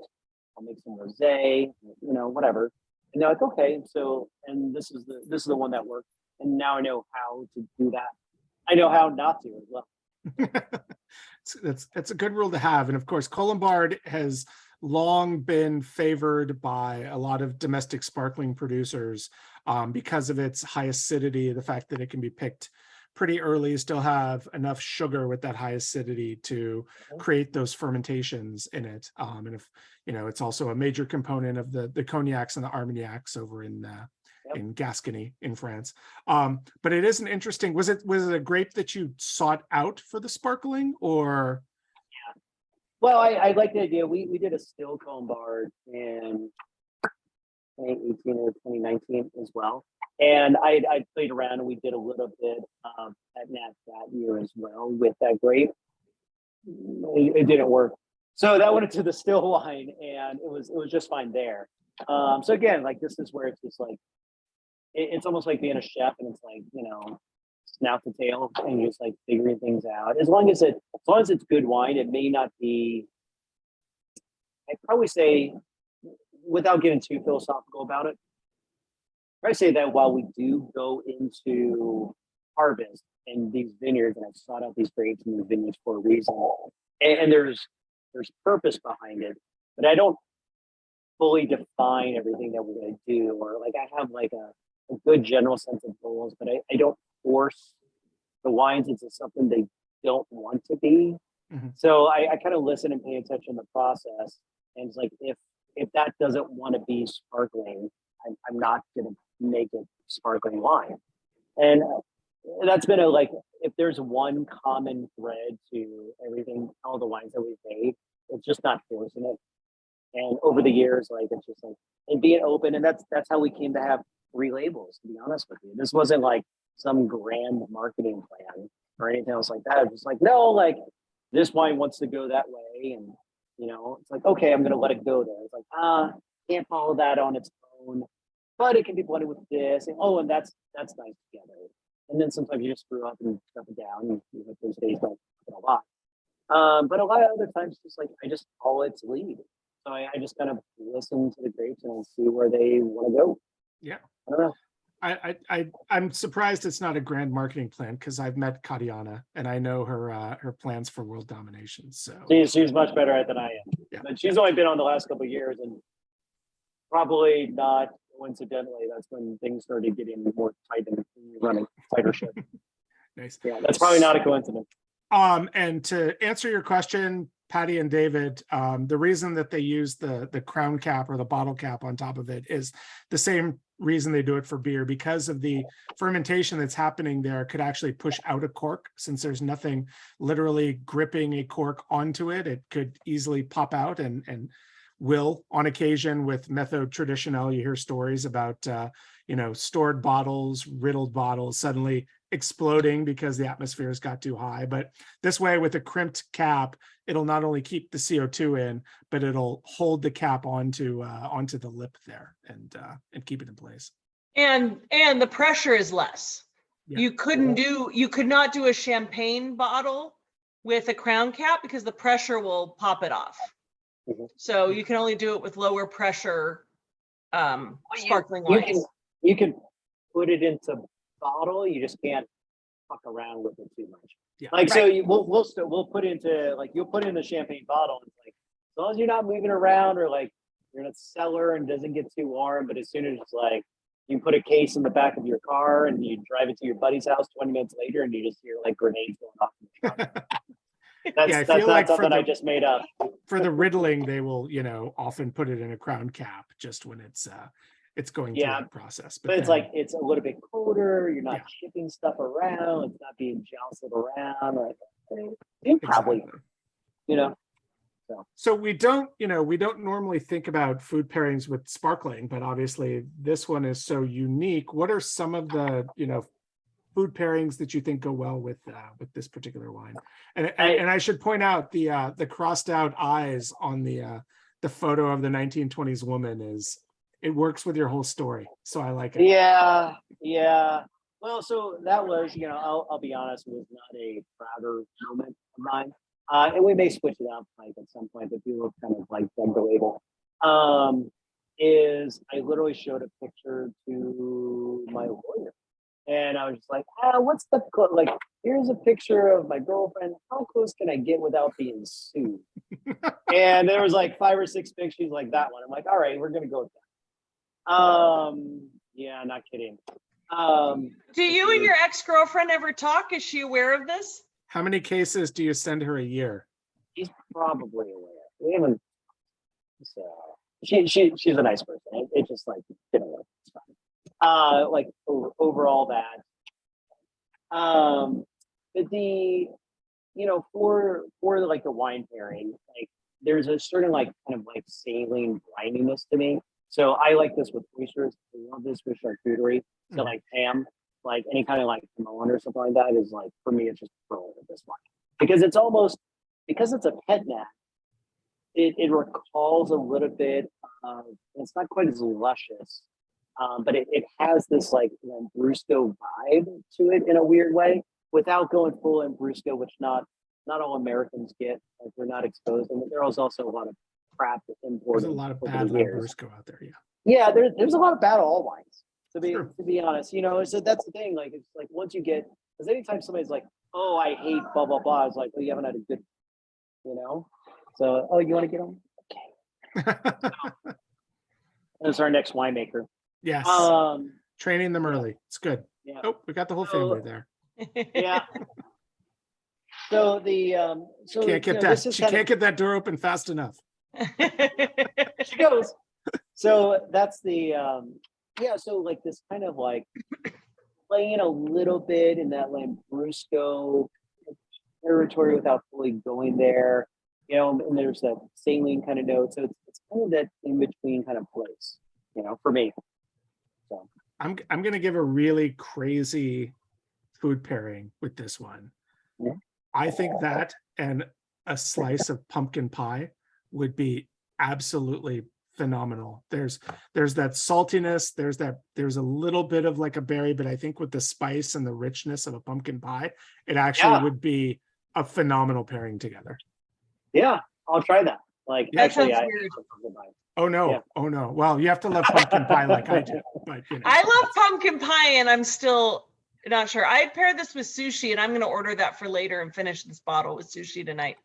I'll make some rosé, whatever. And they're like, okay. So, and this is the one that worked. And now I know how to do that. I know how not to as well. That's a good rule to have. And of course, Colombard has long been favored by a lot of domestic sparkling producers because of its high acidity, the fact that it can be picked pretty early, still have enough sugar with that high acidity to create those fermentations in it. And if it's also a major component of the cognacs and the armagnacs over in Gascony in France. But it is an interesting. Was it a grape that you sought out for the sparkling, or? Yeah. Well, I like the idea. We did a still Colombard in 2018 or 2019 as well. And I played around and we did a little bit at Nat that year as well with that grape. It didn't work. So that went into the still wine and it was just fine there. So again, like this is where it's just like, it's almost like being a chef and it's like, snout to tail and just like figuring things out. As long as it's good wine, it may not be, I'd probably say, without getting too philosophical about it, I say that while we do go into harvest in these vineyards, and I've sought out these grapes in the vineyards for a reason, and there's purpose behind it, but I don't fully define everything that we're going to do, or like I have like a good general sense of goals, but I don't force the wines into something they don't want to be. Mm-hmm. So I kind of listen and pay attention to the process, and it's like if that doesn't want to be sparkling, I'm not going to make it sparkling wine. And that's been if there's one common thread to everything, all the wines that we've made, it's just not forcing it. And over the years, like, it's just like, and being open. And that's how we came to have 3 labels, to be honest with you. This wasn't like some grand marketing plan or anything else like that. It was like, no, like this wine wants to go that way. And, it's like, okay, I'm going to let it go there. It's like, can't follow that on its own, but it can be blended with this. And that's nice together. And then sometimes you just screw up and stuff it down. And those days don't happen a lot. But a lot of other times, just like, I just follow its lead. So I just kind of listen to the grapes and see where they want to go. Yeah. I don't know. I'm surprised it's not a grand marketing plan because I've met Carignane and I know her plans for world domination. So she's much better at it than I am. Yeah. But she's only been on the last couple of years, and probably not coincidentally, that's when things started getting more tight and running tighter ship. Nice. Yeah, that's probably not a coincidence. And to answer your question, Patty and David, the reason that they use the crown cap or the bottle cap on top of it is the same reason they do it for beer, because of the fermentation that's happening there, could actually push out a cork. Since there's nothing literally gripping a cork onto it, it could easily pop out, and will on occasion. With Methode Traditionelle, you hear stories about stored bottles, riddled bottles suddenly exploding because the atmosphere has got too high. But this way, with a crimped cap, it'll not only keep the CO2 in, but it'll hold the cap onto the lip there, and keep it in place. And the pressure is less. Yeah. You could not do a champagne bottle with a crown cap because the pressure will pop it off. So you can only do it with lower pressure sparkling wines. You can put it into bottle, you just can't fuck around with it too much. Yeah. Like, so we'll put into, like, you'll put in the champagne bottle. It's like, as long as you're not moving around, or like you're in a cellar and doesn't get too warm, but as soon as it's like, you put a case in the back of your car and you drive it to your buddy's house 20 minutes later and you just hear like grenades going off. That's not something I just made up. For the riddling, they will, often put it in a crown cap just when it's going through that process. But it's like, it's a little bit colder. You're not shipping stuff around. It's not being jostled around. Like, you probably, So we don't normally think about food pairings with sparkling, but obviously this one is so unique. What are some of the, food pairings that you think go well with this particular wine? And I should point out the crossed out eyes on the photo of the 1920s woman it works with your whole story. So I like it. Yeah. Well, so that was, I'll be honest, it was not a prouder moment of mine. And we may switch it up like at some point, but people kind of like dug the label. Is I literally showed a picture to my lawyer. And I was just like, what's the, like, here's a picture of my girlfriend. How close can I get without being sued? And there was like 5 or 6 pictures like that one. I'm like, all right, we're going to go with that. Yeah, not kidding. Do you and your ex-girlfriend ever talk? Is she aware of this? How many cases do you send her a year? She's probably aware. We haven't, so she's a nice person. It just like didn't work. It's fine. Like overall that. But the, for like the wine pairing, like there's a certain like kind of like saline brininess to me. So I like this with oysters. I love this with charcuterie. So like ham, like any kind of like Pomone or something like that is like, for me, it's just pro with this wine. Because it's almost, because it's a pet nat, it recalls a little bit of, it's not quite as luscious, but it has this like Brusco vibe to it in a weird way, without going full in Brusco, which not all Americans get. Like they're not exposed, and there was also a lot of crap imported. There's a lot of bad Brusco out there. Yeah, there's a lot of bad all wines. To be honest, so that's the thing. Like, it's like once you get, because anytime somebody's like, "Oh, I hate blah blah blah," it's like, "Well, you haven't had a good," So, you want to get on? Okay. That's our next winemaker. Yes. Training them early. It's good. Yeah. Oh, we got the whole family there. Yeah. So the can't get that. She can't get that door open fast enough. She goes. So that's the so like this kind of like playing a little bit in that Lambrusco territory without fully going there, and there's that saline kind of note. So it's kind of that in between kind of place, for me. So I'm gonna give a really crazy food pairing with this one. Yeah. I think that and a slice of pumpkin pie would be absolutely phenomenal. There's that saltiness, there's a little bit of like a berry, but I think with the spice and the richness of a pumpkin pie, it actually would be a phenomenal pairing together. Yeah, I'll try that. Like, that actually, Oh no. Yeah. Oh no. Well, you have to love pumpkin pie like I do, but I love pumpkin pie, and I'm still not sure. I paired this with sushi, and I'm going to order that for later and finish this bottle with sushi tonight.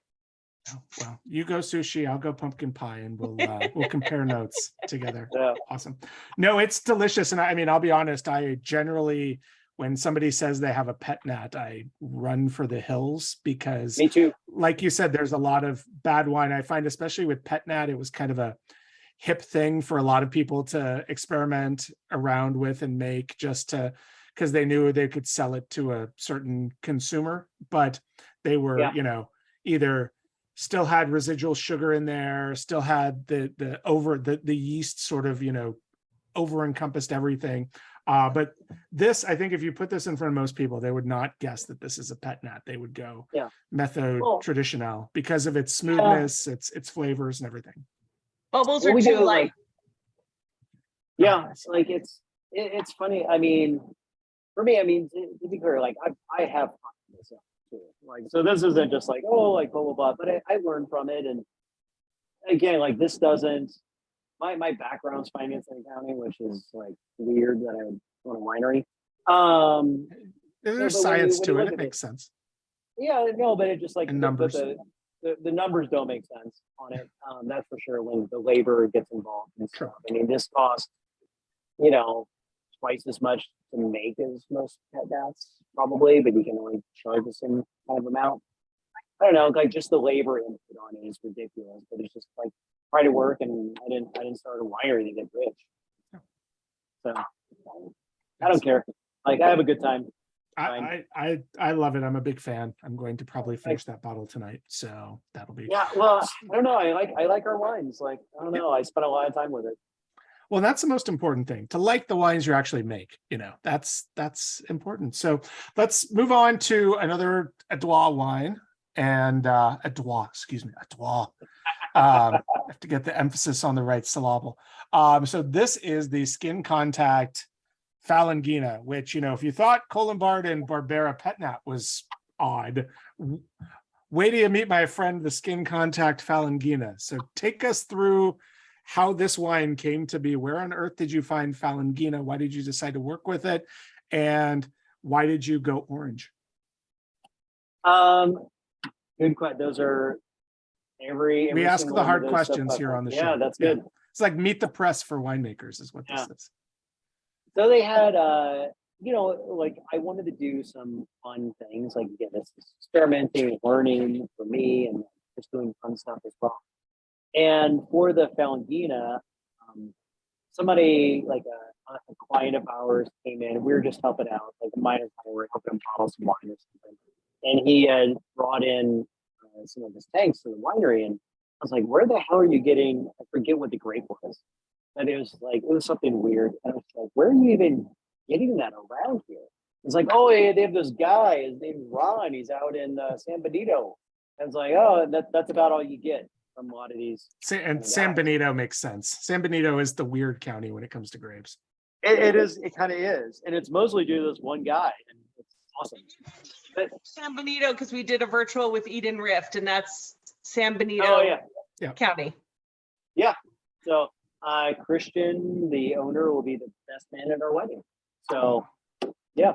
Well, you go sushi, I'll go pumpkin pie, and we'll compare notes together. Yeah. Awesome. No, it's delicious. And I mean, I'll be honest, I generally, when somebody says they have a pet nat, I run for the hills because, me too. Like you said, there's a lot of bad wine. I find, especially with pet nat, it was kind of hip thing for a lot of people to experiment around with and make, just to, because they knew they could sell it to a certain consumer, but they were, Yeah. you know, either still had residual sugar in there, still had the yeast sort of, you know, over encompassed everything. But this, I think if you put this in front of most people, they would not guess that this is a pet nat. They would go Methode Traditionelle because of its smoothness, its flavors and everything. Bubbles Well, are we too do, light. like it's funny. I mean, for me, I mean, to be clear, like I have fun with this too. Like, so this isn't just like, oh, like blah blah blah, but I learned from it. And again, like this doesn't, my background's finance and accounting, which is like weird that I would own a winery. There's but science when to you it. look It at makes sense. Yeah, no, but it just like And numbers. The numbers don't make sense on it. That's for sure when the labor gets involved and stuff. Sure. I mean, this costs, you know, twice as much to make as most pet nats probably, but you can only charge the same kind of amount. I don't know, like just the labor input on it is ridiculous, but it's just like try to work, and I didn't start a winery to get rich. So I don't care. Like I have a good time. I love it. I'm a big fan. I'm going to probably finish that bottle tonight, so that'll be. Yeah, well, I don't know. I like our wines. Like I don't know. I spent a lot of time with it. Well, that's the most important thing, to like the wines you actually make. You know, that's important. So let's move on to another Adroit wine, and Adroit. I have to get the emphasis on the right syllable. So this is the skin contact Falanghina, which, you know, if you thought Colombard and Barbera pet nat was odd, wait till you meet my friend, the skin contact Falanghina. So take us through how this wine came to be. Where on earth did you find Falanghina? Why did you decide to work with it? And why did you go orange? Good question. Those are every We ask single the one of hard those questions stuff. here on the show. Yeah, that's good. It's like meet the press for winemakers is what this is. So they had, you know, like I wanted to do some fun things, like again, this is experimenting, learning for me, and just doing fun stuff as well. And for the Falanghina, somebody like a client of ours came in. We were just helping out, like a minor client, we were helping him bottle some wine or something. And he had brought in some of his tanks to the winery, and I was like, "Where the hell are you getting?" I forget what the grape was. And it was like, it was something weird. And I was like, where are you even getting that around here? It's like, oh, yeah, they have this guy, his name's Ron. He's out in San Benito. And it's like, oh, that's about all you get from a lot of these. And San Benito makes sense. San Benito is the weird county when it comes to grapes. It is. It kind of is. And it's mostly due to this one guy. And it's awesome. But San Benito, because we did a virtual with Eden Rift, and that's San Benito County. Yeah. So Christian, the owner, will be the best man at our wedding. So, yeah.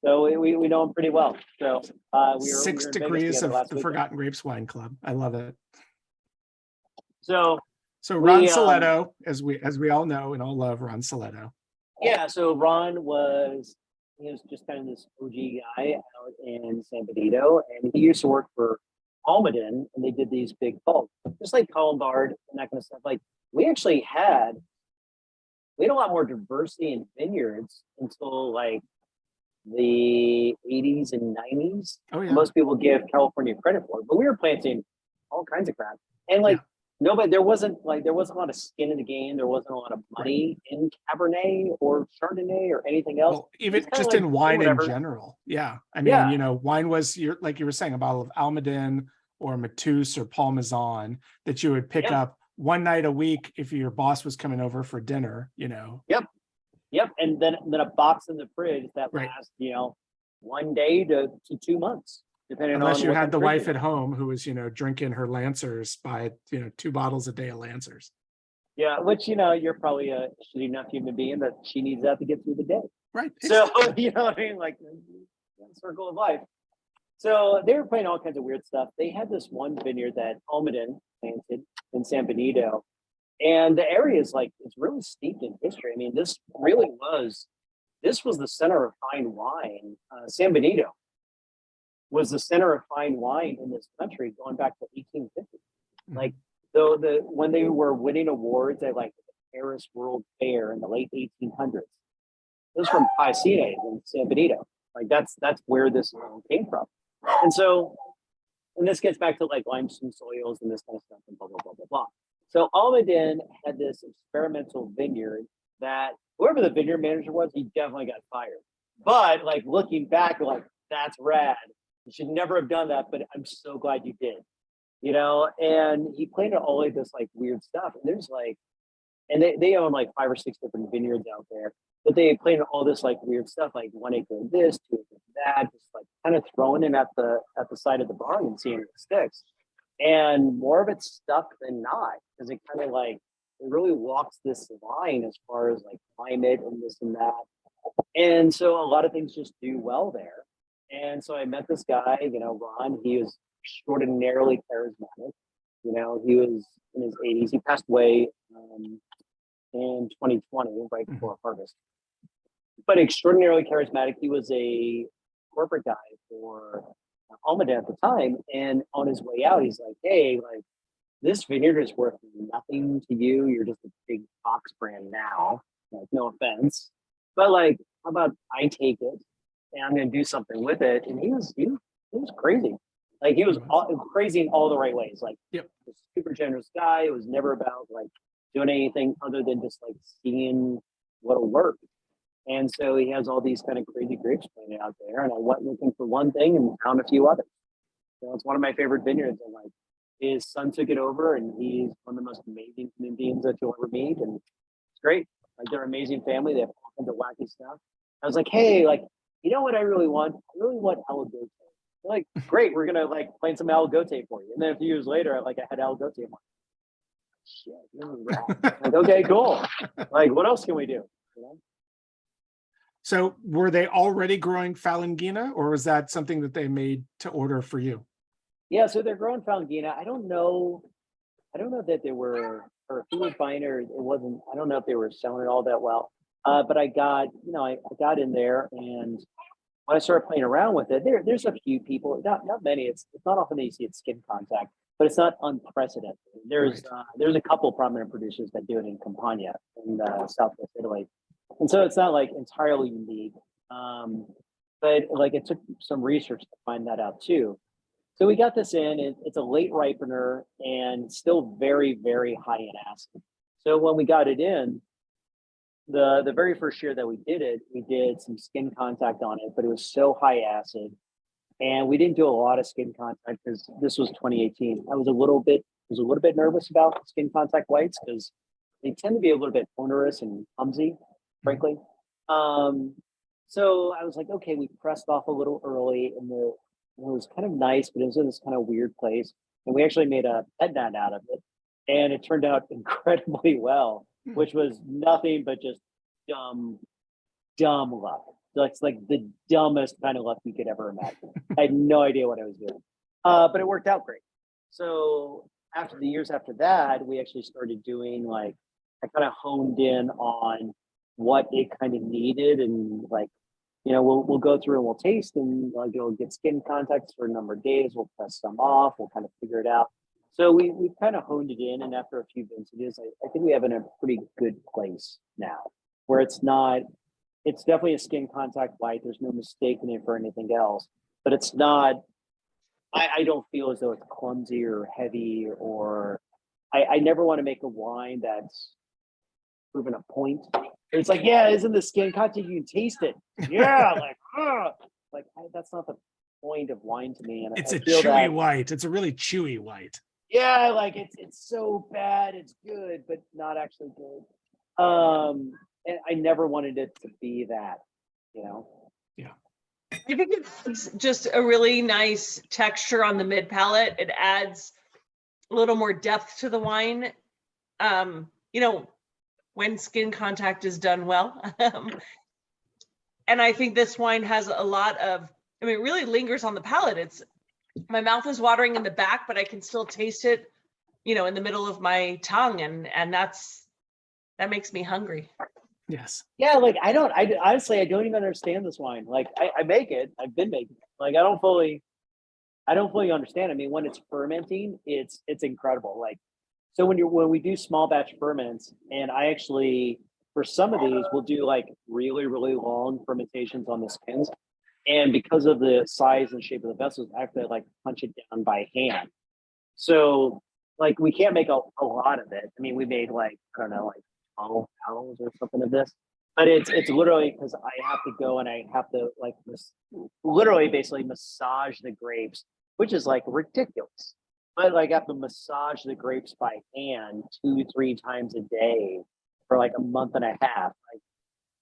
So we know him pretty well. So we were 6 degrees of the Forgotten Grapes Wine Club. I love it. So Ron Siletto, as we all know and all love Ron Siletto. Yeah. So Ron was just kind of this OG guy out in San Benito, and he used to work for Almaden, and they did these big bulk, just like Colombard and that kind of stuff. Like we had a lot more diversity in vineyards until like the 80s and 90s. Oh yeah. Most people give California credit for it, but we were planting all kinds of crap. And like nobody, there wasn't a lot of skin in the game. There wasn't a lot of money in Cabernet or Chardonnay or anything else. Well, even just like, in wine in general. Yeah. I mean, you know, wine was like you were saying, a bottle of Almaden or Matus or Parmesan that you would pick up one night a week if your boss was coming over for dinner, you know. Yep. And then a box in the fridge that lasts, you know, 1 day to 2 months, depending unless on you had the wife at home who was, you know, drinking her Lancers by, you know, 2 bottles a day of Lancers. Yeah, which, you know, you're probably a shitty enough human being that she needs that to get through the day. Right. So, you know what I mean? Like, circle of life. So they were playing all kinds of weird stuff. They had this one vineyard that Almaden planted in San Benito. And the area is like, it's really steeped in history. I mean, this was the center of fine wine. San Benito was the center of fine wine in this country going back to 1850. Like So when they were winning awards at like the Paris World Fair in the late 1800s, it was from Piscine in San Benito. Like that's where this came from. And so, and this gets back to like limestone soils and this kind of stuff and blah, blah, blah, blah, blah. So Almaden had this experimental vineyard that whoever the vineyard manager was, he definitely got fired. But like looking back, like that's rad. You should never have done that, but I'm so glad you did. You know, and he planted all of this like weird stuff. And there's like, and they own like 5 or 6 different vineyards out there, but they planted all this like weird stuff, like 1 acre of this, 2 acres of that, just like kind of throwing it at the side of the barn and seeing if it sticks. And more of it stuck than not, because it kind of like it really walks this line as far as like climate and this and that. And so a lot of things just do well there. And so I met this guy, you know, Ron. He was extraordinarily charismatic. You know, he was in his 80s. He passed away in 2020, right before harvest. But extraordinarily charismatic. He was a corporate guy for Almaden at the time. And on his way out, he's like, hey, like, this vineyard is worth nothing to you. You're just a big box brand now. Like, no offense. But like, how about I take it and I'm going to do something with it? And he was crazy. Like, he was crazy in all the right ways. Like, yep. A super generous guy. It was never about like doing anything other than just like seeing what'll work. And so he has all these kind of crazy grapes planted out there. And I went looking for one thing and found a few others. So it's one of my favorite vineyards. And like, his son took it over, and he's one of the most amazing human beings that you'll ever meet. And it's great. Like, they're an amazing family. They have all kinds of wacky stuff. I was like, hey, like, you know what I really want? I really want Aligote. They're like, great, we're gonna like plant some Aligote for you. And then a few years later, I had Aligote. I'm like, shit, this is rad. Like, okay, cool. Like, what else can we do? You know? So were they already growing Falanghina, or was that something that they made to order for you? Yeah, so they're growing Falanghina. I don't know that they were, or if he was buying it, it wasn't, I don't know if they were selling it all that well. But I got in there, and when I started playing around with it, there's a few people, not many. It's not often that you see it skin contact, but it's not unprecedented. There's a couple prominent producers that do it in Campania in Southwest Italy, and so it's not like entirely unique. But like, it took some research to find that out too. So we got this in. It's a late ripener and still very, very high in acid. So when we got it in, the very first year that we did some skin contact on it, but it was so high acid, and we didn't do a lot of skin contact because this was 2018. I was a little bit nervous about skin contact whites because they tend to be a little bit onerous and clumsy, frankly. So I was like, okay, we pressed off a little early, and it was kind of nice, but it was in this kind of weird place. And we actually made a Petillant out of it, and it turned out incredibly well, which was nothing but just dumb luck. It's like the dumbest kind of luck you could ever imagine. I had no idea what I was doing, but it worked out great. So after the years after that, we actually started doing like, I kind of honed in on what it kind of needed, and like, you know, we'll go through and we'll taste, and like, it'll get skin contacts for a number of days. We'll press some off. We'll kind of figure it out. So we've kind of honed it in, and after a few vintages, I think we have in a pretty good place now, where it's definitely a skin contact white. There's no mistaking it for anything else, but it's not, I don't feel as though it's clumsy or heavy, or I never want to make a wine that's proven a point. It's like, yeah, isn't the skin contact, you can taste it. Yeah, like, that's not the point of wine to me. And It's a chewy white. It's a really chewy white. Yeah, like it's so bad it's good, but not actually good. And I never wanted it to be that, you know. Yeah. I think it's just a really nice texture on the mid palate. It adds a little more depth to the wine. You know, when skin contact is done well. And I think this wine has a lot of, I mean, it really lingers on the palate. My mouth is watering in the back, but I can still taste it, you know, in the middle of my tongue. And that makes me hungry. Yes. Yeah, like I honestly, I don't even understand this wine. Like I make it, I've been making it. Like I don't fully understand. I mean, when it's fermenting, it's incredible. Like So when we do small batch ferments, and I actually, for some of these, we'll do like really, really long fermentations on the skins. And because of the size and shape of the vessels, I have to like punch it down by hand. So like we can't make a lot of it. I mean, we made like, I don't know, like 12 pounds or something of this. But it's literally because I have to go and I have to like literally basically massage the grapes, which is like ridiculous. But like I have to massage the grapes by hand 2-3 times a day for like a month and a half. Like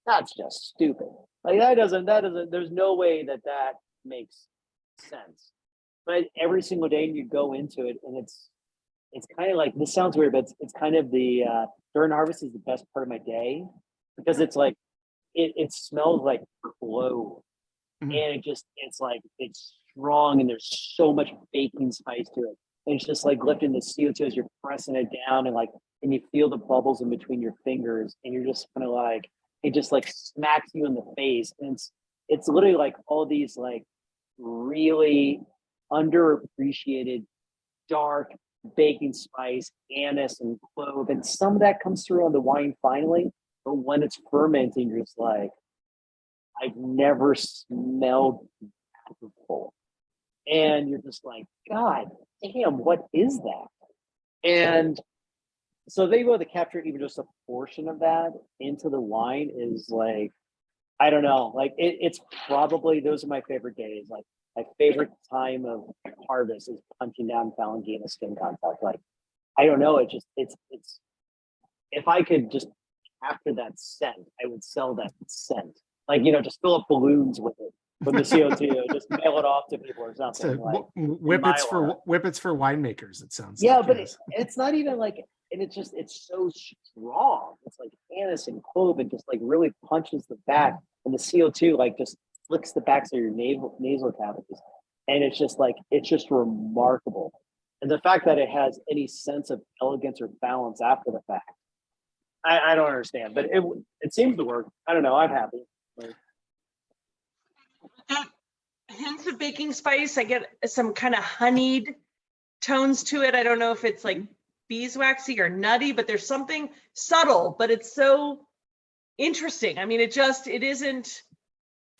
that's just stupid. Like that doesn't, there's no way that makes sense. But every single day you go into it and it's kind of like, this sounds weird, but it's kind of the, during harvest is the best part of my day because it's like, it smells like clove. Mhm. And it's like, it's strong and there's so much baking spice to it. And it's just like lifting the CO2 as you're pressing it down and you feel the bubbles in between your fingers and you're just kind of like, it just like smacks you in the face. And it's literally like all these like really underappreciated dark baking spice, anise and clove. And some of that comes through on the wine finally. But when it's fermenting, you're just like, I've never smelled that before. And you're just like, God damn, what is that? And so they able to capture even just a portion of that into the wine is like, I don't know, like it's probably, those are my favorite days. Like my favorite time of harvest is punching down Falanghina skin contact. Like, I don't know, it's if I could just, after that scent, I would sell that scent. Like, just fill up balloons with it, with the CO2, just mail it off to people or something. So Like, whippets for winemakers, it sounds yeah, like. but Yes. it's not even like, and it's so strong. It's like anise and clove and just like really punches the back, and the CO2 like just flicks the backs of your nasal cavities. And it's just like, it's just remarkable. And the fact that it has any sense of elegance or balance after the fact, I don't understand, but it seems to work. I don't know. I'm happy. Hints of baking spice. I get some kind of honeyed tones to it. I don't know if it's like beeswaxy or nutty, but there's something subtle, but it's so interesting. I mean, it isn't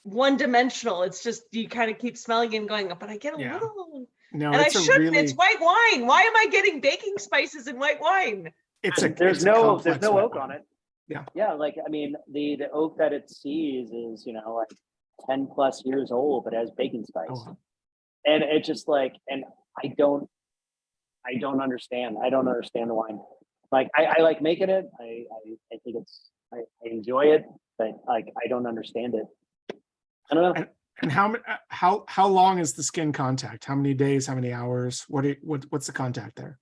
one dimensional. It's just, you kind of keep smelling and going, but I get a Yeah. little, No, and I it's a shouldn't. really, It's white wine. Why am I getting baking spices in white wine? There's no oak on it. Yeah. Like, I mean, the oak that it sees is, like 10 plus years old, but has baking spice. Oh. And it's just like, and I don't understand. I don't understand the wine. Like, I like making it. I think I enjoy it, but like, I don't understand it. I don't know. And how long is the skin contact? How many days? How many hours? What's the contact there?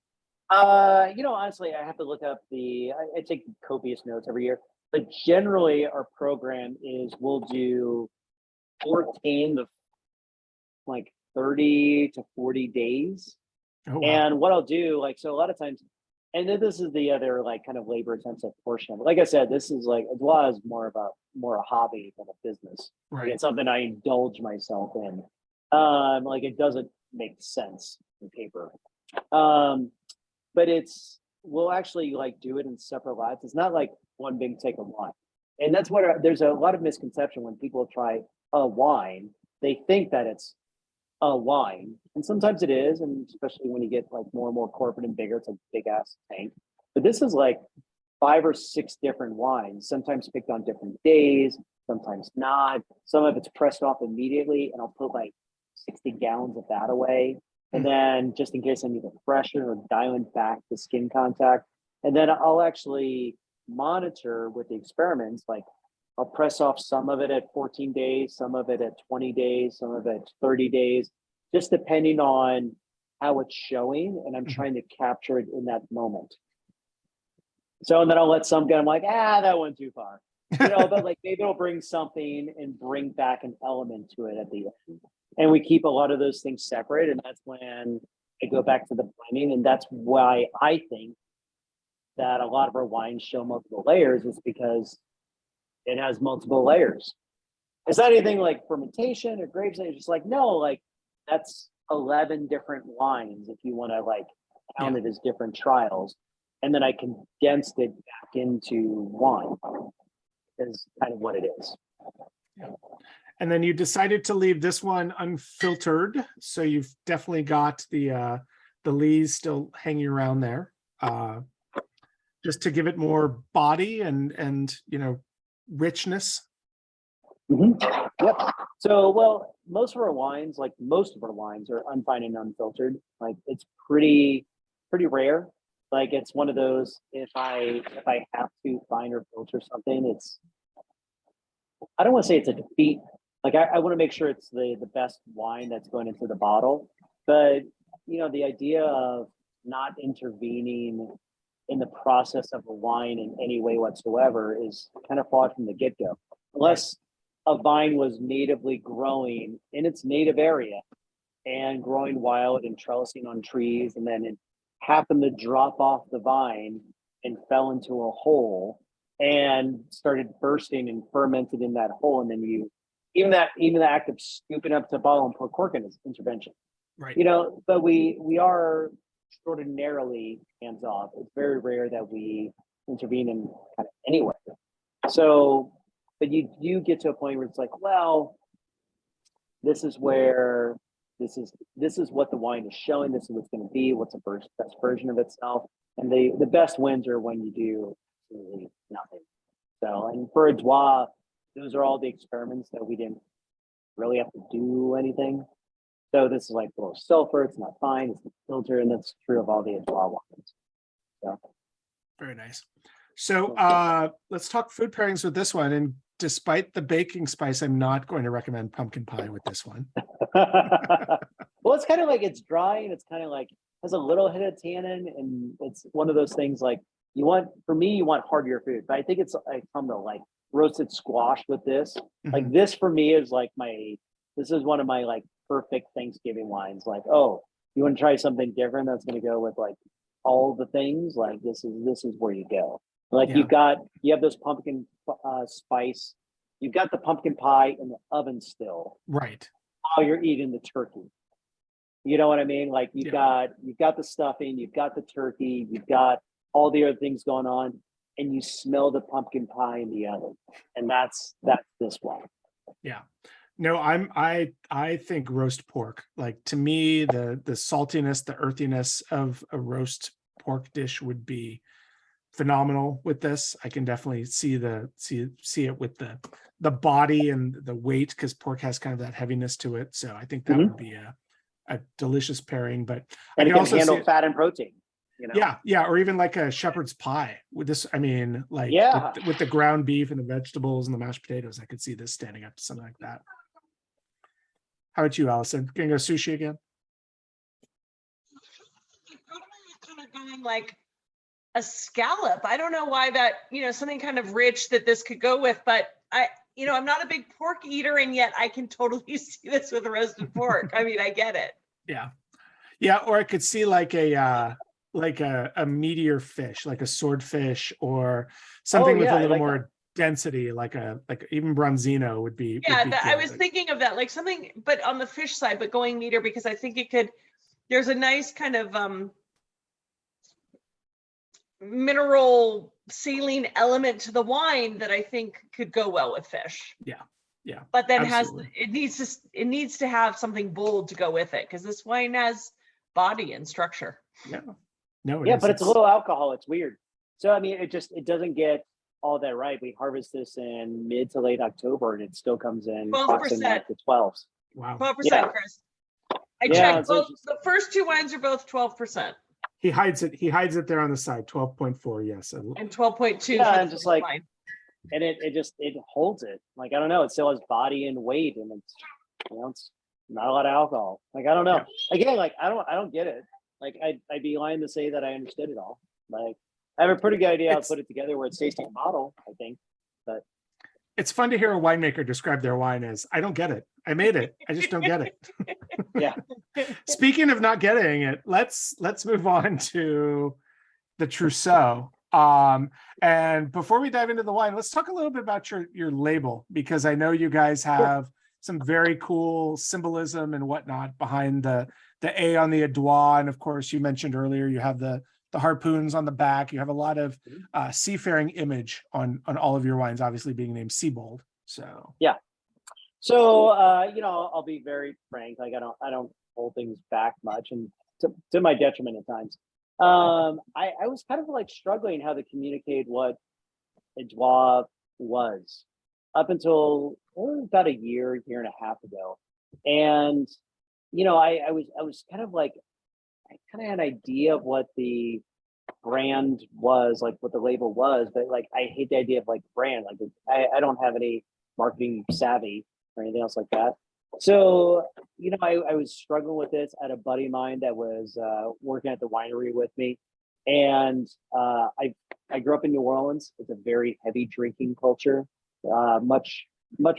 Honestly, I have to look up I take copious notes every year, but generally our program is we'll do 14 to like 30 to 40 days. Oh, wow. And what I'll do, like, so a lot of times, and then this is the other like kind of labor intensive portion of it. Like I said, this is like, Adroit is more a hobby than a business. Right. Like, it's something I indulge myself in. Like it doesn't make sense in paper. But we'll actually like do it in separate lots. It's not like one big take of wine. And that's what there's a lot of misconception when people try a wine, they think that it's a wine. And sometimes it is. And especially when you get like more and more corporate and bigger, it's a big ass tank. But this is like 5 or 6 different wines, sometimes picked on different days, sometimes not. Some of it's pressed off immediately, and I'll put like 60 gallons of that away. And then just in case I need to freshen or dialing back the skin contact. And then I'll actually monitor with the experiments, like I'll press off some of it at 14 days, some of it at 20 days, some of it at 30 days, just depending on how it's showing. And I'm trying to capture it in that moment. So, and then I'll let some go, I'm like, that went too far. But like maybe it'll bring something and bring back an element to it at the end. And we keep a lot of those things separate. And that's when I go back to the blending. And that's why I think that a lot of our wines show multiple layers, is because it has multiple layers. It's not anything like fermentation or grapes. It's just like, no, like that's 11 different wines if you want to like count it as different trials. and then I condensed it back into wine. Is kind of what it is. And then you decided to leave this one unfiltered, so you've definitely got the lees still hanging around there, just to give it more body and richness. Mm-hmm. Yep. So, well, most of our wines are unfined and unfiltered. Like it's pretty rare. Like it's one of those, if I have to find or filter something, I don't want to say it's a defeat. Like I want to make sure it's the best wine that's going into the bottle. But the idea of not intervening in the process of a wine in any way whatsoever is kind of flawed from the get-go. Unless a vine was natively growing in its native area and growing wild and trellising on trees, and then it happened to drop off the vine and fell into a hole and started bursting and fermented in that hole. And then even the act of scooping up the bottle and put cork in is intervention. Right. But we are extraordinarily hands off. It's very rare that we intervene in kind of any way. So, but you get to a point where it's like, well, this is what the wine is showing. This is what's going to be. What's the best version of itself? And the best wins are when you do absolutely nothing. So, and for Adroit, those are all the experiments that we didn't really have to do anything. So this is like low sulfur. It's not fine. It's not filtered, and that's true of all the Adroit wines. So. Very nice. So let's talk food pairings with this one. And despite the baking spice, I'm not going to recommend pumpkin pie with this one. Well, it's kind of like it's dry and it's kind of like has a little hit of tannin, and it's one of those things like you want heartier food, but I think it's like from the like roasted squash with this. Mm-hmm. Like this for me is like this is one of my like perfect Thanksgiving wines. Like, oh, you want to try something different that's going to go with like all the things. Like this is where you go. Like you have those pumpkin spice. You've got the pumpkin pie in the oven still. Right. While you're eating the turkey. You know what I mean? Like you've got the stuffing, you've got the turkey, you've got all the other things going on, and you smell the pumpkin pie in the oven. And that's this one. Yeah. No, I think roast pork. Like to me, the saltiness, the earthiness of a roast pork dish would be phenomenal with this. I can definitely see it with the body and the weight, because pork has kind of that heaviness to it. So I think that would be a delicious pairing. But and I it can can handle fat and protein. Yeah, or even like a shepherd's pie with this. I mean, like with the ground beef and the vegetables and the mashed potatoes, I could see this standing up to something like that. How about you, Allison? Can you go sushi again? Kind of going like a scallop. I don't know why that, something kind of rich that this could go with, but I'm not a big pork eater, and yet I can totally see this with roasted pork. I mean, I get it. Yeah. Or I could see like a meatier fish, like a swordfish, or something with a little more density, like even bronzino would be. I was thinking of that, like something, but on the fish side, but going meatier, because I think there's a nice kind of mineral saline element to the wine that I think could go well with fish. Yeah. But then absolutely. it needs to have something bold to go with it, because this wine has body and structure. Yeah. No. But it's a little alcohol. It's weird. So I mean, it doesn't get all that right. We harvest this in mid to late October, and it still comes in 12%. to 12s. Wow. 12%, Chris. I checked. The first two wines are both 12%. He hides it there on the side. 12.4, yes. And 12.2. Yeah, and just like wine. And it holds it. Like, I don't know, it still has body and weight, and it's it's not a lot of alcohol. Like, I don't know. Again, like I don't get it. Like I'd be lying to say that I understood it all. Like I have a pretty good idea how to put it together where it's tasting a bottle, I think. But it's fun to hear a winemaker describe their wine as, I don't get it. I made it. I just don't get it. Yeah. Speaking of not getting it, let's move on to the Trousseau. And before we dive into the wine, let's talk a little bit about your label, because I know you guys have some very cool symbolism and whatnot behind the A on the Adroit. And of course, you mentioned earlier, you have the the harpoons on the back. You have a lot of seafaring image on all of your wines, obviously being named Seabold. So Yeah. So I'll be very frank. Like I don't hold things back much, and to my detriment at times. I was kind of like struggling how to communicate what Adroit was up until about a year and a half ago. And I was kind of like, I kind of had an idea of what the brand was, like what the label was, but like I hate the idea of like brand. Like I don't have any marketing savvy or anything else like that. So I was struggling with this. I had a buddy of mine that was working at the winery with me, and I grew up in New Orleans. It's a very heavy drinking culture, much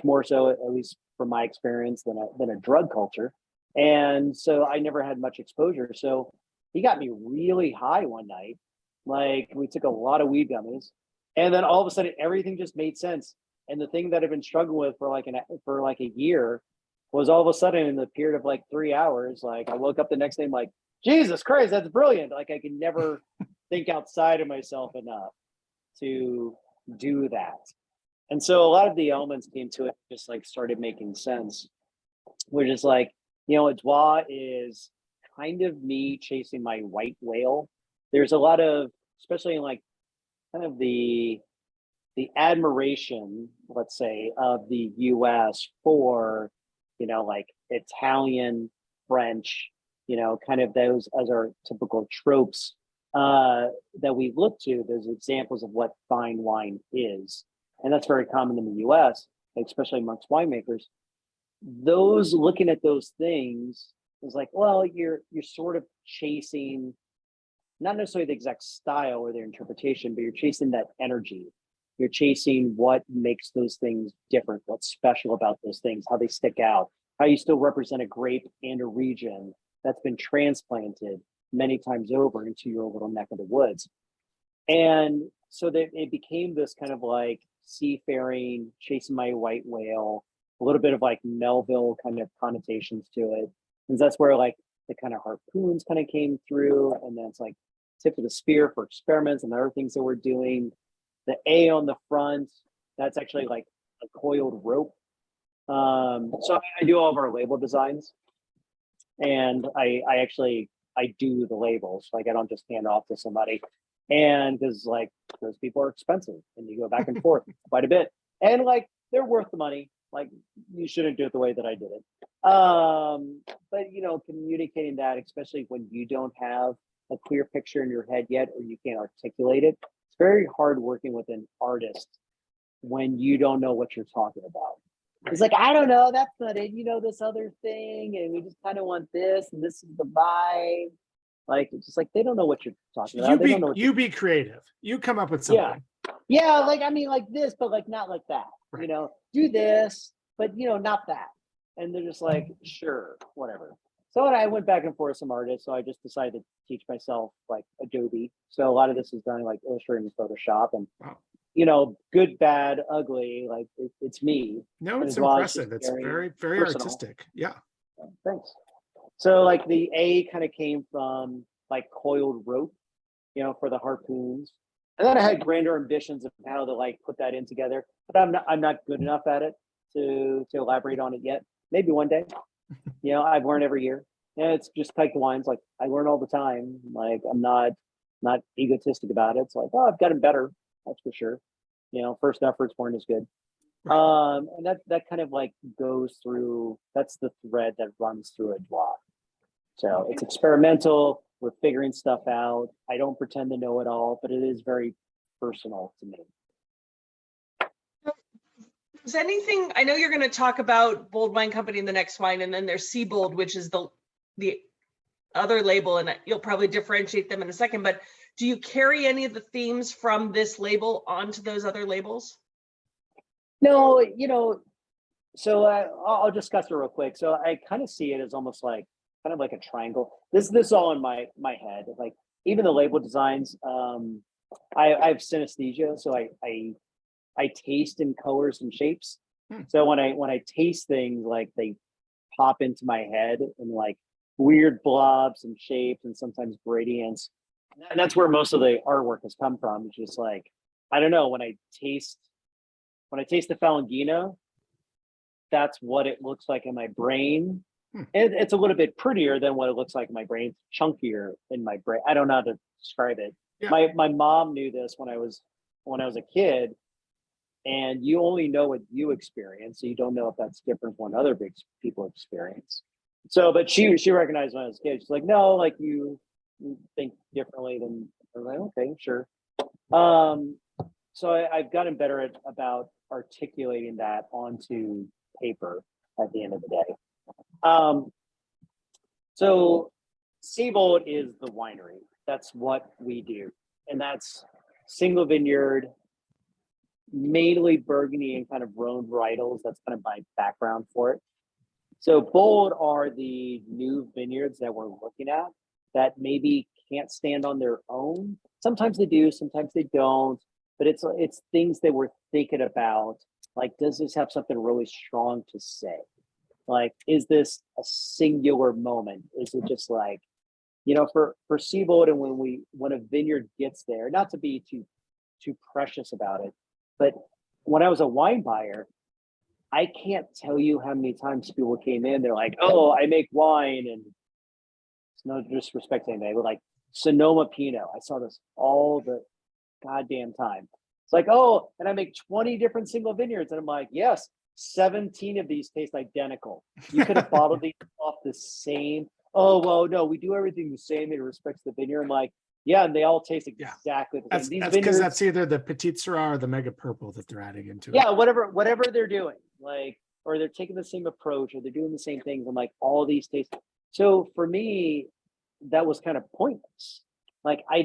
more so, at least from my experience, than a drug culture. And so I never had much exposure. So he got me really high one night. Like we took a lot of weed gummies, and then all of a sudden everything just made sense. And the thing that I've been struggling with for like a year was all of a sudden in the period of like 3 hours, like I woke up the next day, I'm like, Jesus Christ, that's brilliant. Like I could never think outside of myself enough to do that. And so a lot of the elements came to it, just like started making sense, which is like, Adroit is kind of me chasing my white whale. There's a lot of, especially in like kind of the admiration, let's say, of the US for, like Italian, French, kind of those as our typical tropes that we look to, those examples of what fine wine is. And that's very common in the US, especially amongst winemakers. Those looking at those things is like, well, you're sort of chasing not necessarily the exact style or their interpretation, but you're chasing that energy. You're chasing what makes those things different, what's special about those things, how they stick out, how you still represent a grape and a region that's been transplanted many times over into your little neck of the woods. And so that it became this kind of like seafaring, chasing my white whale, a little bit of like Melville kind of connotations to it. And that's where like the kind of harpoons kind of came through. And then it's like tip of the spear for experiments and other things that we're doing. The A on the front, that's actually like a coiled rope. So I do all of our label designs, and I do the labels. Like I don't just hand off to somebody, and because like those people are expensive, and you go back and forth quite a bit, and like they're worth the money. Like you shouldn't do it the way that I did it. But communicating that, especially when you don't have a clear picture in your head yet, or you can't articulate it, it's very hard working with an artist when you don't know what you're talking about. It's like, I don't know, that's not it. This other thing, and we just kind of want this, and this is the vibe. Like, it's just like, they don't know what you're talking about. You be creative. You come up with something. Yeah, like, I mean, like this, but like not like that. Right. Do this, but not that. And they're just like, sure, whatever. So I went back and forth with some artists. So I just decided to teach myself like Adobe. So a lot of this is done like Illustrator and Photoshop, and good, bad, ugly, like it's me. No, it's impressive. It's very, very personal. Artistic. Yeah. Thanks. So like the A kind of came from like coiled rope, for the harpoons. And then I had grander ambitions of how to like put that in together, but I'm not good enough at it to elaborate on it yet. Maybe one day. I've learned every year. And it's just like the wines, like I learn all the time. Like I'm not egotistic about it. It's like, oh, I've gotten better. That's for sure. First efforts weren't as good. And that kind of like goes through, that's the thread that runs through Adroit. So it's experimental. We're figuring stuff out. I don't pretend to know it all, but it is very personal to me. Is anything, I know you're going to talk about Bold Wine Company in the next wine, and then there's Seabold, which is the other label, and you'll probably differentiate them in a second, but do you carry any of the themes from this label onto those other labels? No, so I'll discuss it real quick. So I kind of see it as almost like kind of like a triangle. This is all in my head. Like even the label designs, I have synesthesia, so I taste in colors and shapes. So when I taste things, like they pop into my head in like weird blobs and shapes and sometimes gradients. And that's where most of the artwork has come from. It's just like, I don't know, when I taste the Falanghina, that's what it looks like in my brain. And it's a little bit prettier than what it looks like in my brain. It's chunkier in my brain. I don't know how to describe it. Yeah. My mom knew this when I was a kid, and you only know what you experience, so you don't know if that's different from what other big people experience. So, but she recognized when I was a kid. She's like, no, like you think differently than. I was like, okay, sure. So I've gotten better about articulating that onto paper at the end of the day. So Seabold is the winery. That's what we do. And that's single vineyard, mainly Burgundy and kind of Rhone varietals. That's kind of my background for it. So Bold are the new vineyards that we're looking at that maybe can't stand on their own. Sometimes they do, sometimes they don't. But it's things that we're thinking about. Like, does this have something really strong to say? Like, is this a singular moment? Is it just like, for Seabold, and when a vineyard gets there, not to be too precious about it, but when I was a wine buyer, I can't tell you how many times people came in, they're like, oh, I make wine, and it's no disrespect to anybody, but like Sonoma Pinot. I saw this all the goddamn time. It's like, oh, and I make 20 different single vineyards. And I'm like, yes, 17 of these taste identical. You could have bottled these off the same. Oh, well, no, we do everything the same in respect to the vineyard. I'm like, yeah, and they all taste exactly the same. That's because that's either the Petit Syrah or the Mega Purple that they're adding into it. Yeah, whatever they're doing, like, or they're taking the same approach, or they're doing the same things. I'm like, all these taste. So for me, that was kind of pointless. Like, I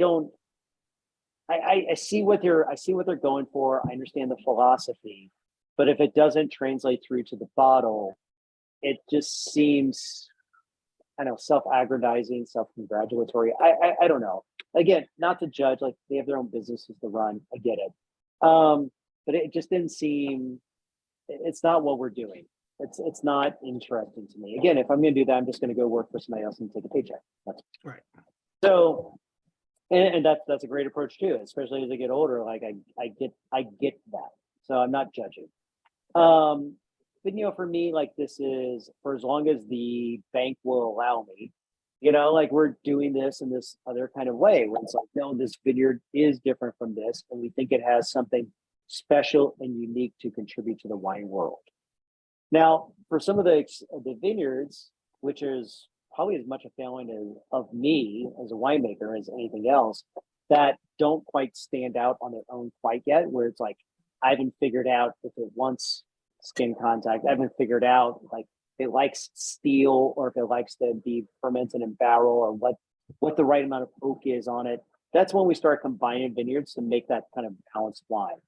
see what they're going for. I understand the philosophy, but if it doesn't translate through to the bottle, it just seems, I don't know, self-aggrandizing, self-congratulatory. I don't know. Again, not to judge, like, they have their own businesses to run. I get it. But it just didn't seem, it's not what we're doing. It's not interesting to me. Again, if I'm going to do that, I'm just going to go work for somebody else and take a paycheck. That's right. So, and that's a great approach too, especially as I get older. Like, I get that. So I'm not judging. But for me, like, this is for as long as the bank will allow me, like, we're doing this in this other kind of way where it's like, no, this vineyard is different from this, and we think it has something special and unique to contribute to the wine world. Now, for some of the vineyards, which is probably as much a failing of me as a winemaker as anything else, that don't quite stand out on their own quite yet, where it's like, I haven't figured out if it wants skin contact. I haven't figured out, like, if it likes steel, or if it likes to be fermented in barrel, or what the right amount of oak is on it. That's when we start combining vineyards to make that kind of balanced wine.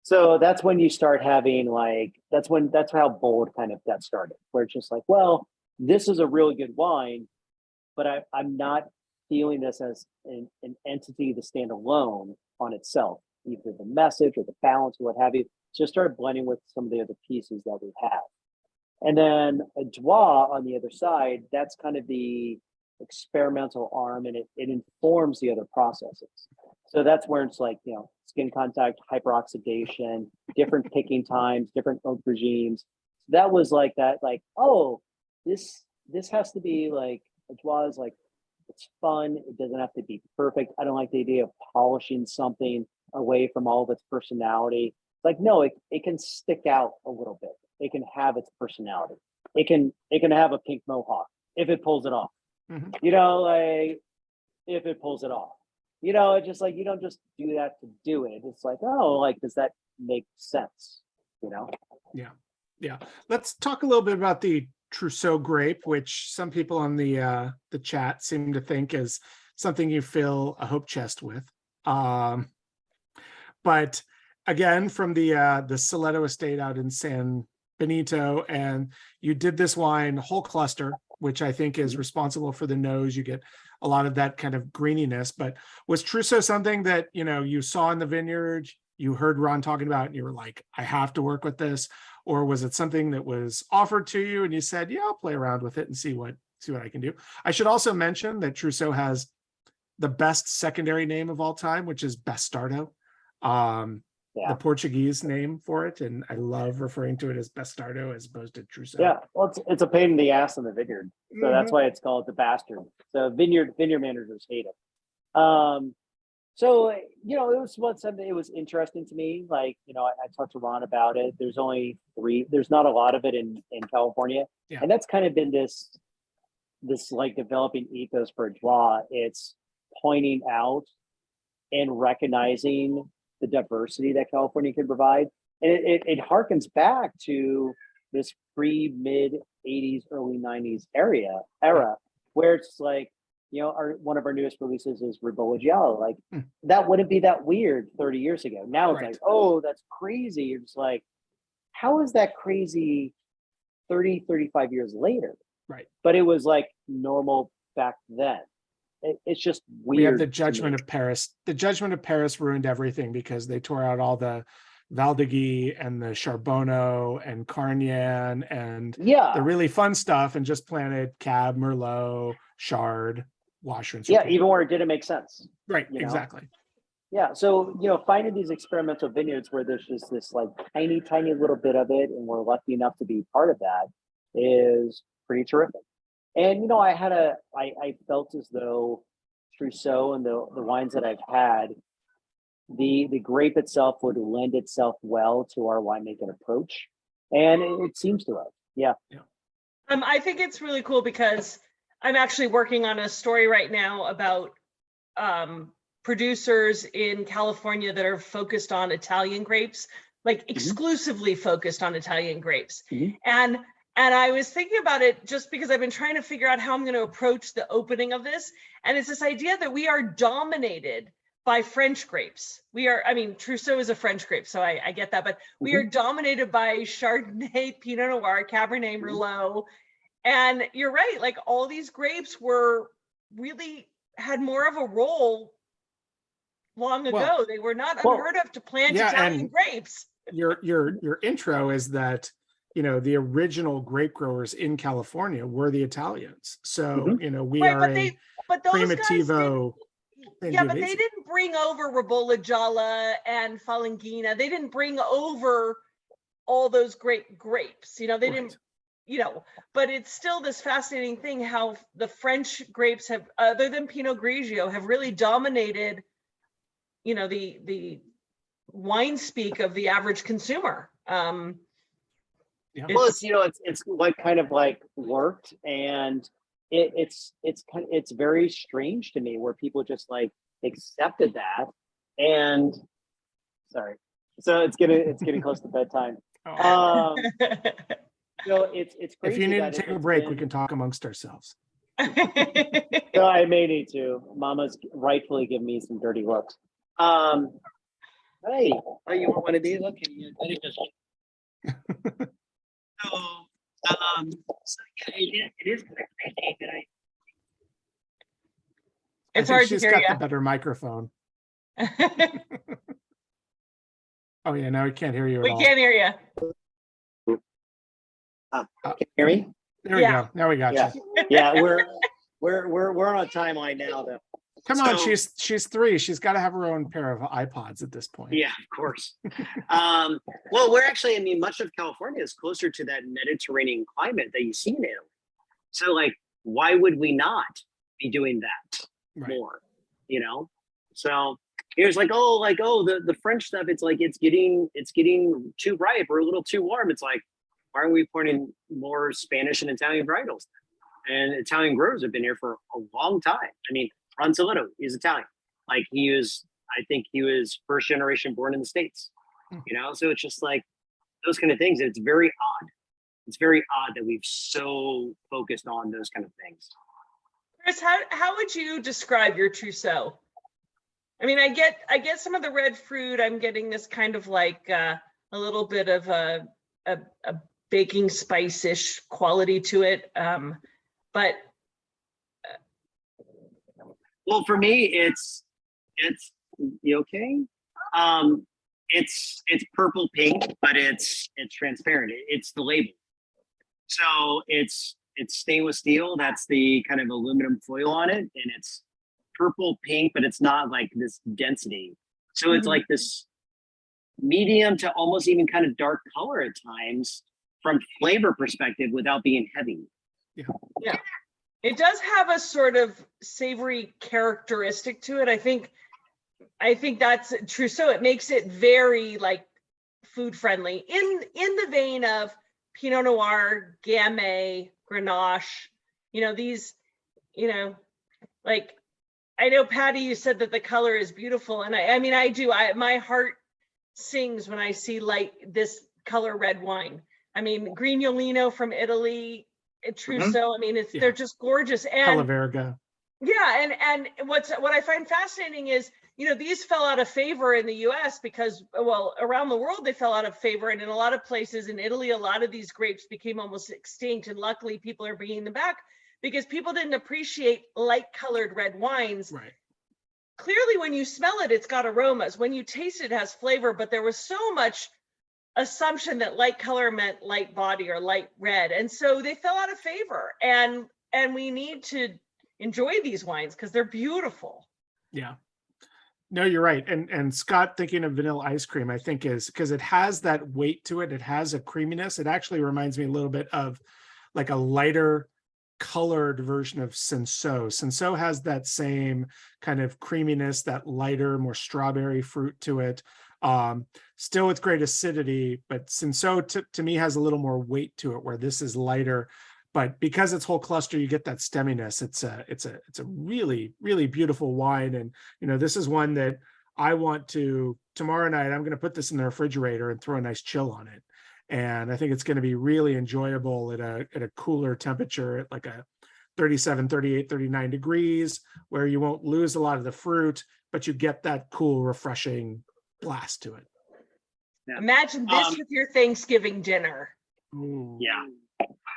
So that's when you start having, like, that's how Bold kind of got started, where it's just like, well, this is a really good wine, but I'm not feeling this as an entity to stand alone on itself, either the message or the balance or what have you. Just start blending with some of the other pieces that we have. And then Adroit on the other side, that's kind of the experimental arm, and it informs the other processes. So that's where it's like, skin contact, hyperoxidation, different picking times, different oak regimes. That was like that, like, oh, this has to be like, Adroit is like, it's fun. It doesn't have to be perfect. I don't like the idea of polishing something away from all of its personality. It's like, no, it can stick out a little bit. It can have its personality. It can have a pink mohawk if it pulls it off. Mm-hmm. Like, if it pulls it off. It's just like, you don't just do that to do it. It's like, oh, like, does that make sense? Yeah. Let's talk a little bit about the Trousseau grape, which some people on the chat seem to think is something you fill a hope chest with. But again, from the Siletto estate out in San Benito, and you did this wine whole cluster, which I think is responsible for the nose. You get a lot of that kind of greeniness. But was Trousseau something that you saw in the vineyard, you heard Ron talking about and you were like, I have to work with this? Or was it something that was offered to you and you said, yeah, I'll play around with it and see what I can do? I should also mention that Trousseau has the best secondary name of all time, which is Bastardo, the Portuguese name for it. And I love referring to it as Bastardo as opposed to Trousseau. Yeah, well, it's a pain in the ass in the vineyard. So that's why it's called the bastard. So vineyard managers hate it. So, it was something, it was interesting to me. Like, I talked to Ron about it. There's only 3, there's not a lot of it in California. Yeah. And that's kind of been this like developing ethos for Adroit. It's pointing out and recognizing the diversity that California can provide. And it harkens back to this mid 80s, early 90s era, where it's like, one of our newest releases is Ribolla. Like that wouldn't be that weird 30 years ago. Now it's like, oh, that's crazy. You're just like, how is that crazy 30, 35 years later? Right. But it was like normal back then. It's just weird. We have the Judgment of Paris. The Judgment of Paris ruined everything because they tore out all the Valdegui and the Charbonneau and Carignane and the really fun stuff and just planted Cab, Merlot, Chard, Washer and yeah, even where it didn't make sense. Right, exactly. Yeah, so finding these experimental vineyards where there's just this like tiny little bit of it, and we're lucky enough to be part of that, is pretty terrific. And I felt as though Trousseau and the wines that I've had, the grape itself would lend itself well to our winemaking approach, and it seems to have. Yeah. I think it's really cool because I'm actually working on a story right now about producers in California that are focused on Italian grapes, like exclusively focused on Italian grapes. And I was thinking about it just because I've been trying to figure out how I'm going to approach the opening of this. And it's this idea that we are dominated by French grapes. Trousseau is a French grape, so I get that, but we are dominated by Chardonnay, Pinot Noir, Cabernet Merlot. And you're right, like all these grapes had more of a role long ago. They were not unheard of to plant Italian grapes. Your intro is that the original grape growers in California were the Italians. So we are but those Primitivo. Guys but they didn't bring over Ribolla and Falanghina. They didn't bring over all those great grapes. They didn't. But it's still this fascinating thing how the French grapes have, other than Pinot Grigio, have really dominated, the wine speak of the average consumer. Well, it's what kind of like worked, and it's very strange to me where people just like accepted that. And sorry, so it's getting close to bedtime. It's crazy. If you need to take a break, we can talk amongst ourselves. So I may need to. Mama's rightfully giving me some dirty looks. Hey, you want one of these? Okay, it is kind of crazy that it's hard to hear. She's got the better microphone. Oh yeah, now we can't hear you. We can't hear you. Can you hear me? There we go. Now we got you. Yeah, we're on a timeline now though. Come on, she's 3. She's got to have her own pair of iPods at this point. Yeah, of course. Well, we're actually, much of California is closer to that Mediterranean climate that you see in Italy. So like, why would we not be doing that more? So here's the French stuff. It's like, it's getting too ripe or a little too warm. It's like, why aren't we pouring more Spanish and Italian varietals? And Italian growers have been here for a long time. Ron Siletto is Italian. Like I think he was first generation born in the States, So it's just like those kind of things. It's very odd. It's very odd that we've so focused on those kind of things. Chris, how would you describe your Trousseau? I get some of the red fruit. I'm getting this kind of like a little bit of a baking spice-ish quality to it. But well, for me, it's you okay? it's purple pink, but it's transparent. It's the label. So it's stainless steel. That's the kind of aluminum foil on it, and it's purple pink, but it's not like this density. So it's like this medium to almost even kind of dark color at times from flavor perspective without being heavy. Yeah. It does have a sort of savory characteristic to it. I think that's Trousseau. It makes it very like food friendly in the vein of Pinot Noir, Gamay, Grenache. You know, these, you know, like, I know Patty, you said that the color is beautiful, and I mean I do. My heart sings when I see like this color red wine. I mean, Grignolino from Italy, Trousseau. I mean, they're just gorgeous. And Calaverga. yeah, and what I find fascinating is, you know, these fell out of favor in the US because, well, around the world they fell out of favor, and in a lot of places in Italy, a lot of these grapes became almost extinct, and luckily people are bringing them back because people didn't appreciate light colored red wines. Right. Clearly, when you smell it, it's got aromas. When you taste it, it has flavor, but there was so much assumption that light color meant light body or light red. And so they fell out of favor, and we need to enjoy these wines because they're beautiful. Yeah. No, you're right. And Scott, thinking of vanilla ice cream, I think is because it has that weight to it. It has a creaminess. It actually reminds me a little bit of like a lighter colored version of Cinsault. Cinsault has that same kind of creaminess, that lighter, more strawberry fruit to it. Still with great acidity, but Cinsault to me has a little more weight to it, where this is lighter. But because it's whole cluster, you get that stemminess. It's a really, really beautiful wine. And, you know, this is one that I want to, tomorrow night, I'm going to put this in the refrigerator and throw a nice chill on it. And I think it's going to be really enjoyable at a cooler temperature at like a 37, 38, 39 degrees, where you won't lose a lot of the fruit, but you get that cool, refreshing blast to it. Yeah. Imagine this with your Thanksgiving dinner. Ooh. Yeah.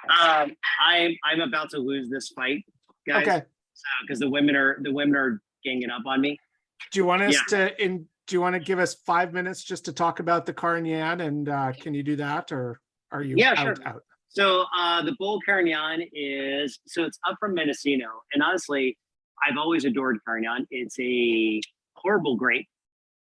I'm about to lose this fight, guys. Okay. So, because the women are ganging up on me. Do you want us do you want to give us 5 minutes just to talk about the Carignane, and can you do that, or are you out? So the Bull Carignane it's up from Mendocino, and honestly, I've always adored Carignane. It's a horrible grape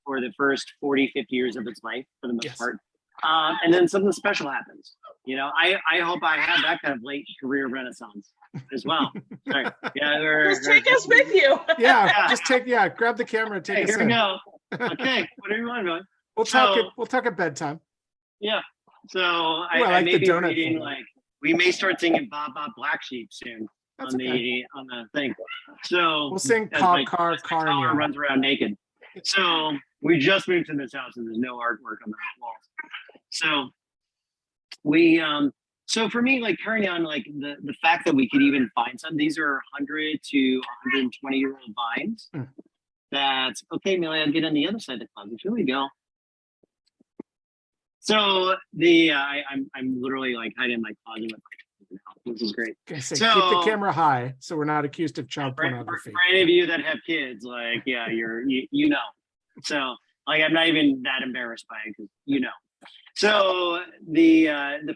for the first 40, 50 years of its life, for the most part. And then something special happens. You know, I hope I have that kind of late career renaissance as well. Sorry. Yeah, just take us with you. Grab the camera and take us here in. we go. Okay, whatever you want, man. We'll talk at bedtime. Yeah. So I like may the be donut reading, folder. like, we may start singing Bob Bob Black Sheep soon. That's on the thing. So we'll sing Car Carignane. runs around naked. So we just moved to this house and there's no artwork on the walls. So we so for me, like Carignane, like the fact that we could even find some, these are 100 to 120-year-old vines. That's okay, Millie, I'll get on the other side of the closet. Here we go. So I'm literally like hiding in my closet with my, this is great. Okay, so keep the camera high so we're not accused of child pornography. For any of you that have kids, like, yeah, you know. So like I'm not even that embarrassed by it because you know. So the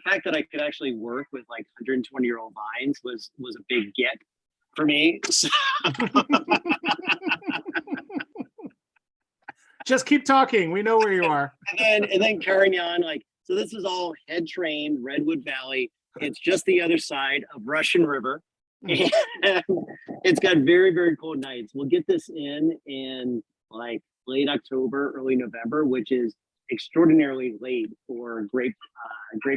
fact that I could actually work with like 120-year-old vines was a big get for me. So just keep talking. We know where you are. and then Carignane, like, so this is all head trained Redwood Valley. It's just the other side of Russian River. And it's got very, very cold nights. We'll get this in like late October, early November, which is extraordinarily late for grape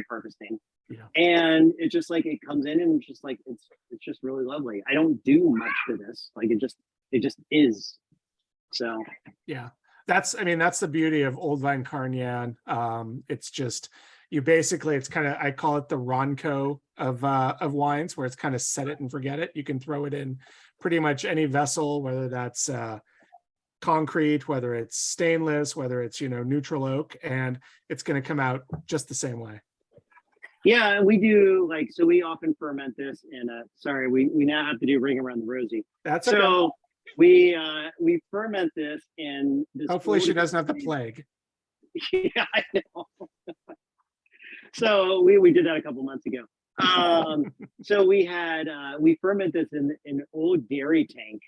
harvesting. Yeah. And it's just like it comes in and it's just like it's just really lovely. I don't do much to this. Like it just is. So yeah. That's the beauty of old vine Carignane. It's just it's kind of, I call it the Ronco of wines, where it's kind of set it and forget it. You can throw it in pretty much any vessel, whether that's concrete, whether it's stainless, whether it's neutral oak, and it's going to come out just the same way. Yeah, and we do so we often ferment this in we now have to do ring around the rosy. That's so okay. we ferment this in this. Hopefully she doesn't have the plague. Yeah, I know. So we did that a couple months ago. So we fermented this in an old dairy tank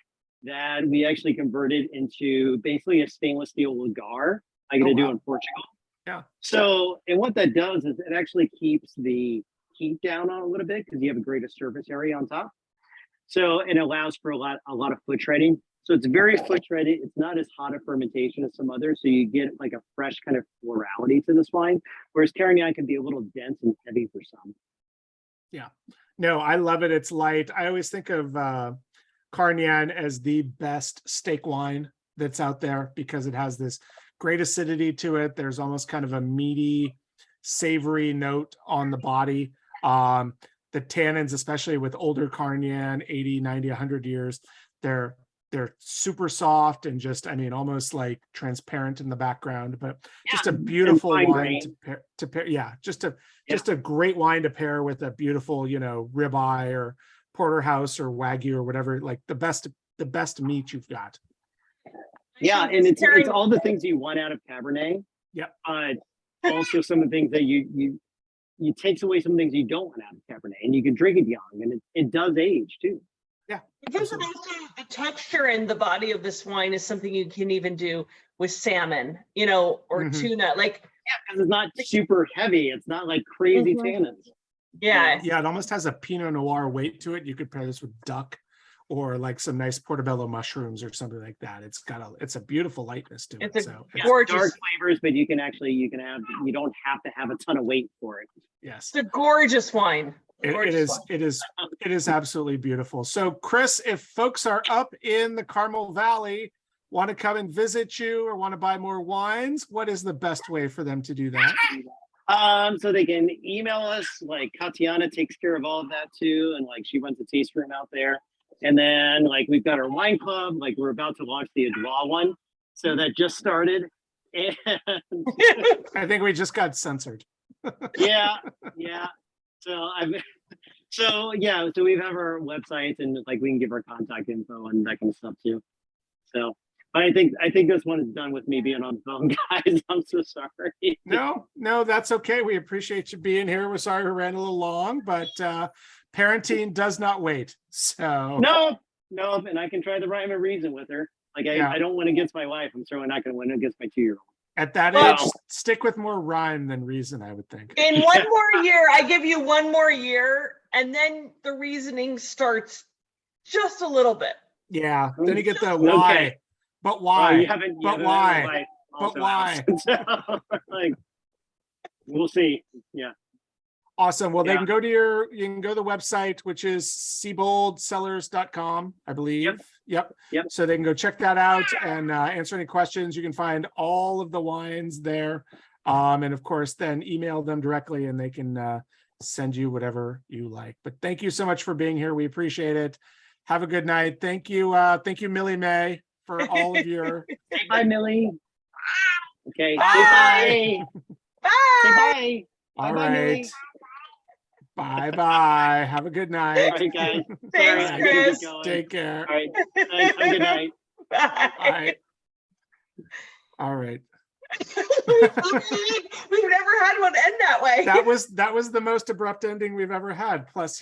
that we actually converted into basically a stainless steel lagar, like they do in Portugal. Yeah. So, and what that does is it actually keeps the heat down on a little bit because you have a greater surface area on top. So it allows for a lot of foot treading. So it's very foot treaded. It's not as hot a fermentation as some others. So you get like a fresh kind of florality to this wine, whereas Carignane can be a little dense and heavy for some. Yeah, no, I love it. It's light. I always think of Carignane as the best steak wine that's out there because it has this great acidity to it. There's almost kind of a meaty, savory note on the body. The tannins, especially with older Carignane, 80, 90, 100 years, they're super soft and just, I mean, almost like transparent in the background, but just a beautiful wine to pair. Yeah, just a great wine to pair with a beautiful, you know, ribeye or porterhouse or wagyu or whatever, like the best meat you've got. Yeah, and it's all the things you want out of Cabernet. Yeah. Also some of the things that you takes away some things you don't want out of Cabernet, and you can drink it young, and it does age too. Yeah. I think that also the texture and the body of this wine is something you can even do with salmon, you know, or tuna. Like, yeah, because it's not super heavy. It's not like crazy tannins. Yeah. Yeah, it almost has a Pinot Noir weight to it. You could pair this with duck or like some nice portobello mushrooms or something like that. It's a beautiful lightness to it. It's So gorgeous. Dark flavors, but you don't have to have a ton of weight for it. yes. It's a gorgeous wine. It is absolutely beautiful. So Chris, if folks are up in the Carmel Valley, want to come and visit you or want to buy more wines, what is the best way for them to do that? So they can email us, like Katiana takes care of all of that too. And like she runs a taste room out there. And then like we've got our wine club, like we're about to launch the Adroit one. So that just started. And I think we just got censored. yeah. So we have our websites and like we can give our contact info and that kind of stuff too. So but I think this one is done with me being on the phone, guys. I'm so sorry. No, that's okay. We appreciate you being here. We're sorry we ran a little long, but parenting does not wait. So no, and I can try the rhyme and reason with her. Like I don't win against my wife. I'm certainly not going to win against my 2-year-old. At that age, stick with more rhyme than reason, I would think. In one more year, I give you one more year, and then the reasoning starts just a little bit. Yeah, then you get the why. Okay. But why? But why? But why? So, like, we'll see. Yeah. Awesome. Well, you can go to the website, which is seaboldcellars.com, I believe. Yep. So they can go check that out and answer any questions. You can find all of the wines there. And of course, then email them directly and they can send you whatever you like. But thank you so much for being here. We appreciate it. Have a good night. Thank you, Millie Mae, for all of your. Say bye, Millie. Okay. Bye. Bye. Say bye. All Bye, right. Millie. Bye. Have a good night. All right, guys. Thanks, Sorry, Chris. Take care. All right. Thanks. Have a good night. Bye. Bye. All right. We've never had one end that way. That was the most abrupt ending we've ever had. Plus,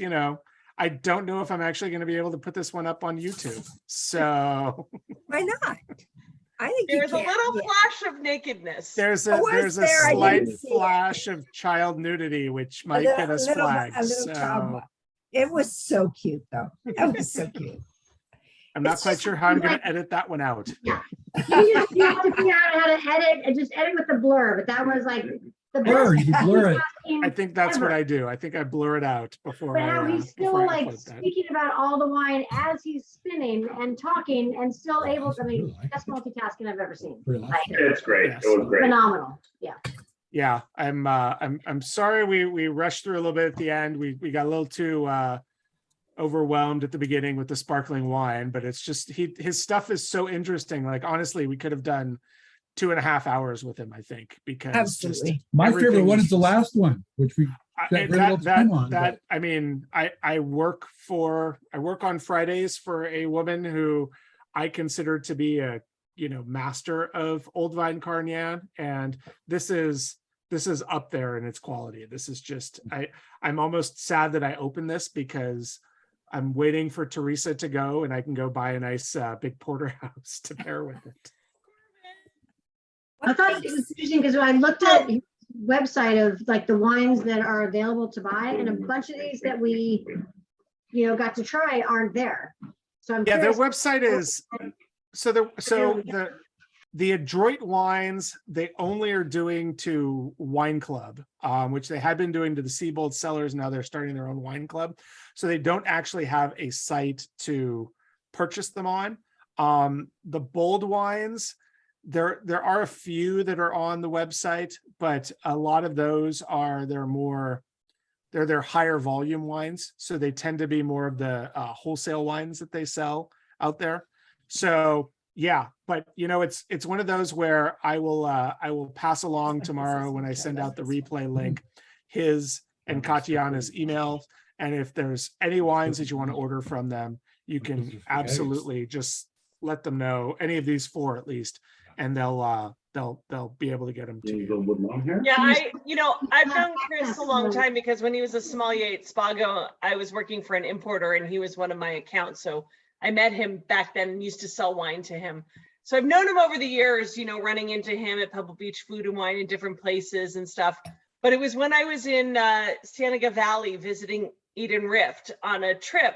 I don't know if I'm actually going to be able to put this one up on YouTube. So why not? I think there's a little flash of nakedness. There's a slight flash of child nudity, which might get us flagged. It was so cute, though. That was so cute. I'm not quite sure how I'm going to edit that one out. You have to figure out how to edit and just edit with the blur. But that was like the Blur, you can blur it. I think that's what I do. I think I blur it out before. But how he's still like upload that. speaking about all the wine as he's spinning and talking and still able to. I mean, best multitasking I've ever seen. Like, It's great. Yes. It was great. phenomenal. Yeah. Yeah, I'm sorry we rushed through a little bit at the end. We got a little too overwhelmed at the beginning with the sparkling wine, but it's just his stuff is so interesting. Like honestly, we could have done 2.5 hours with him, I think, because Absolutely. My favorite one is the last one, which we I mean, I work on Fridays for a woman who I consider to be a master of old vine Carignane, and this is up there in its quality. This is just, I'm almost sad that I opened this because I'm waiting for Teresa to go and I can go buy a nice big porterhouse to pair with it. I thought it was interesting because I looked at his website of like the wines that are available to buy, and a bunch of these that we, got to try aren't there. So I'm Yeah, their curious. website is the Adroit wines, they only are doing to Wine Club, which they had been doing to the Seabold Cellars. Now they're starting their own wine club. So they don't actually have a site to purchase them on. The bold wines, there are a few that are on the website, but a lot of those are they're their higher volume wines. So they tend to be more of the wholesale wines that they sell out there. So yeah, but it's one of those where I will pass along tomorrow when I send out the replay link, his and Katiana's email. And if there's any wines that you want to order from them, you can absolutely just let them know, any of these four at least, and they'll be able to get them to you. Yeah, I've known Chris a long time because when he was a sommelier at Spago, I was working for an importer and he was one of my accounts. So I met him back then and used to sell wine to him. So I've known him over the years, running into him at Pebble Beach Food and Wine in different places and stuff. But it was when I was in Cienega Valley visiting Eden Rift on a trip,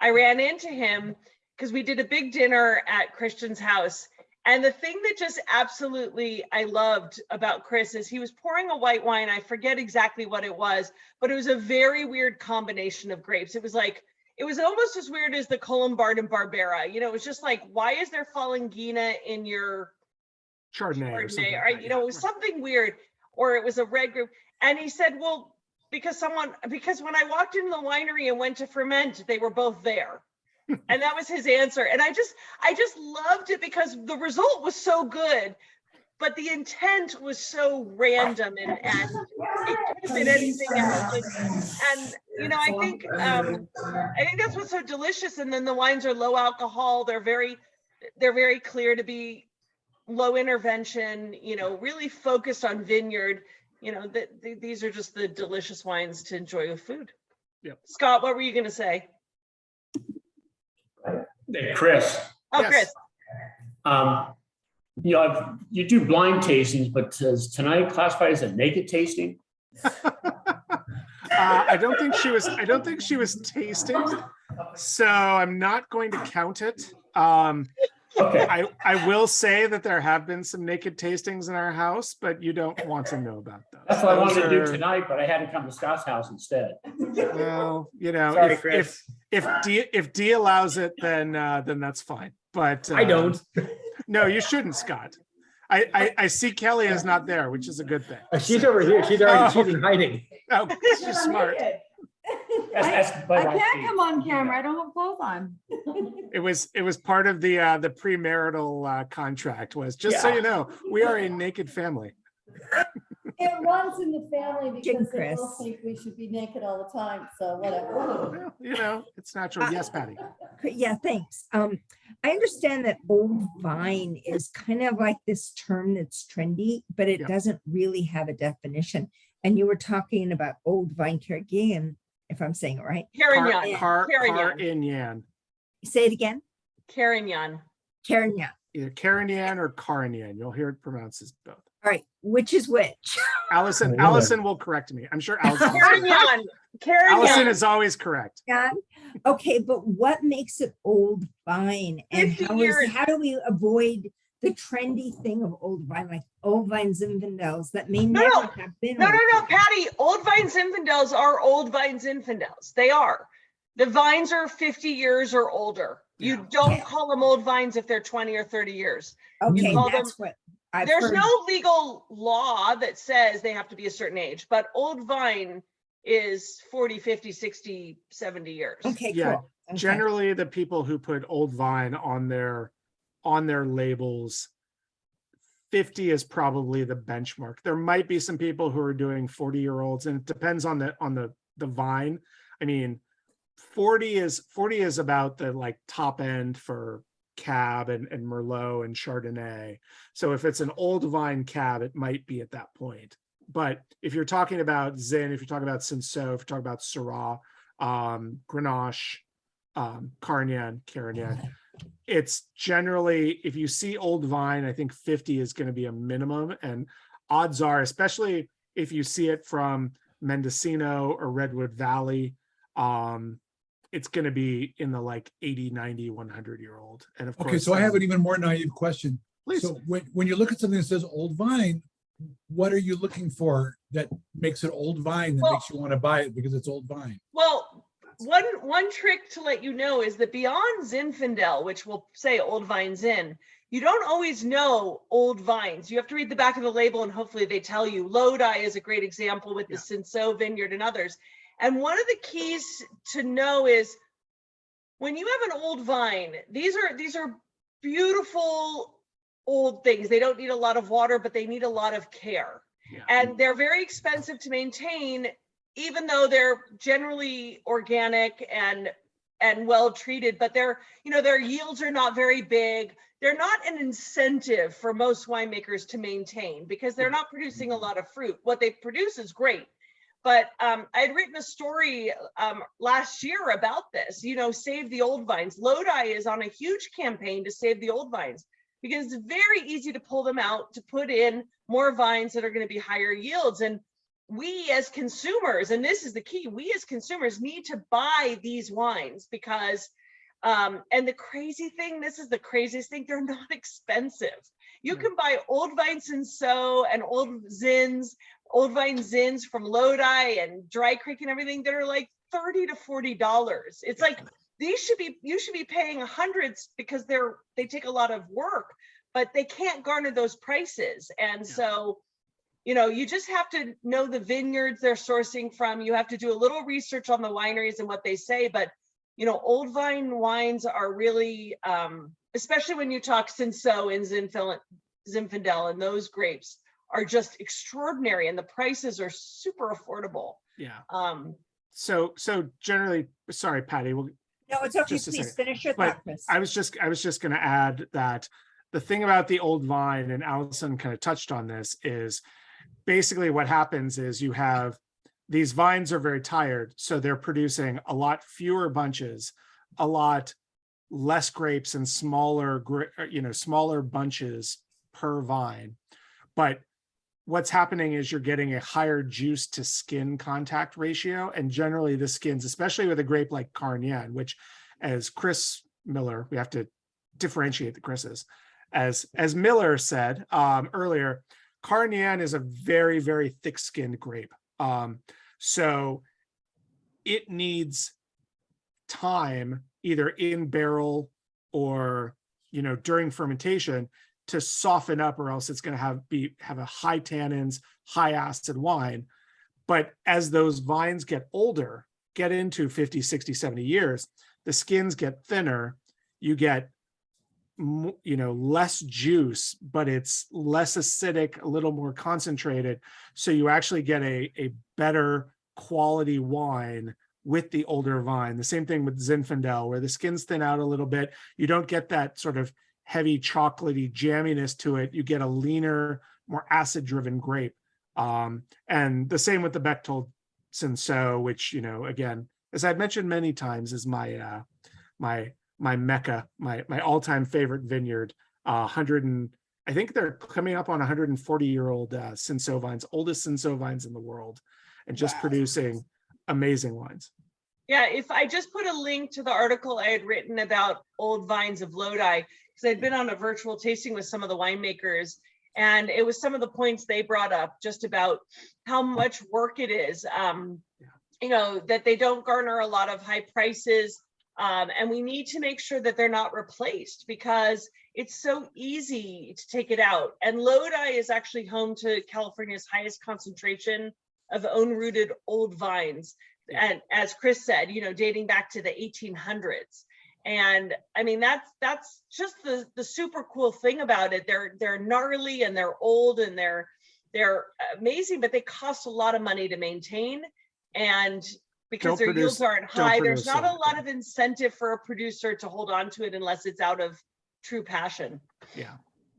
I ran into him because we did a big dinner at Christian's house. And the thing that just absolutely I loved about Chris is he was pouring a white wine. I forget exactly what it was, but it was a very weird combination of grapes. It was almost as weird as the Colombard and Barbera. It was just like, why is there Falanghina in your Chardonnay or something. Right? It was something weird, or it was a red grape. And he said, well, because when I walked into the winery and went to ferment, they were both there. And that was his answer. And I just loved it because the result was so good, but the intent was so random and it could have been anything else. And I think that's what's so delicious. And then the wines are low alcohol. They're very clear to be low intervention, really focused on vineyard. These are just the delicious wines to enjoy with food. Yep. Scott, what were you going to say? Hey, Chris. Oh, Yes. Chris. You do blind tastings, but does tonight classify as a naked tasting? I don't think she was tasting, so I'm not going to count it. Okay. I will say that there have been some naked tastings in our house, but you don't want to know about those. That's what I wanted to do tonight, but I had to come to Scott's house instead. Well, Sorry, Chris. if D allows it, then that's fine. But I don't. No, you shouldn't, Scott. I see Kelly is not there, which is a good thing. She's over here. She's in hiding. Oh, she's smart. I can't come on camera. I don't have clothes on. It was part of the premarital contract. Was just so you know, we are a naked family. It runs in the family Jim because they Chris. both think we should be naked all the time. So whatever. Well, it's natural. Yes, Patty. Yeah, thanks. I understand that old vine is kind of like this term that's trendy, but it Yep. doesn't really have a definition. And you were talking about old vine Carignane, if I'm saying it right. Carignan. Carignane. Say it again. Carignan. Carignane. Either Carignane or Carignane. You'll hear it pronounced as both. All right, which is which? Allison will correct me. I'm sure Allison. Carignan. Allison Carignan. is always correct. Yeah. Okay, but what makes it old vine, and 50 years. how do we avoid the trendy thing of old vine, like old vine Zinfandels that may No, never have been? No, old. Patty. Old vine Zinfandels are old vine Zinfandels. They are. The vines are 50 years or older. You don't call them old vines if they're 20 or 30 years. Okay, call that's what I've There's heard. no legal law that says they have to be a certain age, but old vine is 40, 50, 60, 70 years. Okay, Yeah, cool. Okay. Generally, the people who put old vine on their labels, 50 is probably the benchmark. There might be some people who are doing 40-year-olds, and it depends on the vine. I mean, 40 is about the like top end for Cab and Merlot and Chardonnay. So if it's an old vine Cab, it might be at that point. But if you're talking about Zin, if you're talking about Cinsault, if you're talking about Syrah, Grenache, Carignane, it's generally, if you see old vine, I think 50 is going to be a minimum. And odds are, especially if you see it from Mendocino or Redwood Valley, it's going to be in the like 80, 90, 100-year-old. And of course, Okay, so I have an even more naive question. Please. So when you look at something that says old vine, what are you looking for that makes it old vine that makes you want to buy it because it's old vine? Well, one trick to let you know is that beyond Zinfandel, which will say old vine Zin, you don't always know old vines. You have to read the back of the label and hopefully they tell you. Lodi is a great example with the Cinsault Vineyard and others. And one of the keys to know is when you have an old vine, these are beautiful old things. They don't need a lot of water, but they need a lot of care. Yeah. And they're very expensive to maintain, even though they're generally organic and well treated, but their yields are not very big. They're not an incentive for most winemakers to maintain because they're not producing a lot of fruit. What they produce is great. But I had written a story last year about this, save the old vines. Lodi is on a huge campaign to save the old vines because it's very easy to pull them out, to put in more vines that are going to be higher yields. And we as consumers, and this is the key, we as consumers need to buy these wines because, and the crazy thing, this is the craziest thing, they're not expensive. You can buy old vine Cinsault and old vine Zins from Lodi and Dry Creek and everything that are like $30 to $40. It's like, you should be paying hundreds because they take a lot of work, but they can't garner those prices. And so, you just have to know the vineyards they're sourcing from. You have to do a little research on the wineries and what they say, but old vine wines are really, especially when you talk Cinsault and Zinfandel, and those grapes are just extraordinary and the prices are super affordable. Yeah. So generally, sorry, Patty, No, it's okay. Just a Please second. finish your But thought, Chris. I was just going to add that the thing about the old vine, and Allison kind of touched on this, is basically what happens is you have these vines are very tired, so they're producing a lot fewer bunches, a lot less grapes and smaller bunches per vine. But what's happening is you're getting a higher juice to skin contact ratio. And generally the skins, especially with a grape like Carignane, which as Chris Miller, we have to differentiate the Chris's, as Miller said earlier, Carignane is a very, very thick-skinned grape. So it needs time either in barrel or, during fermentation to soften up, or else it's going to have a high tannins, high acid wine. But as those vines get older, get into 50, 60, 70 years, the skins get thinner, you get, less juice, but it's less acidic, a little more concentrated. So you actually get a better quality wine with the older vine. The same thing with Zinfandel, where the skins thin out a little bit. You don't get that sort of heavy chocolatey jamminess to it. You get a leaner, more acid-driven grape. And the same with the Bechtold Cinsault, which, again, as I've mentioned many times, is my mecca, my all-time favorite vineyard. I think they're coming up on 140-year-old Cinsault vines, oldest Cinsault vines in the world, and just producing amazing wines. Yeah, if I just put a link to the article I had written about old vines of Lodi, because I'd been on a virtual tasting with some of the winemakers, and it was some of the points they brought up just about how much work it is, that they don't garner a lot of high prices. And we need to make sure that they're not replaced because it's so easy to take it out. And Lodi is actually home to California's highest concentration of own-rooted old vines. And as Chris said, dating back to the 1800s. And I mean, that's just the super cool thing about it. They're gnarly and they're old and they're amazing, but they cost a lot of money to maintain. And because their yields aren't high, there's not a lot of incentive for a producer to hold on to it unless it's out of true passion. Yeah,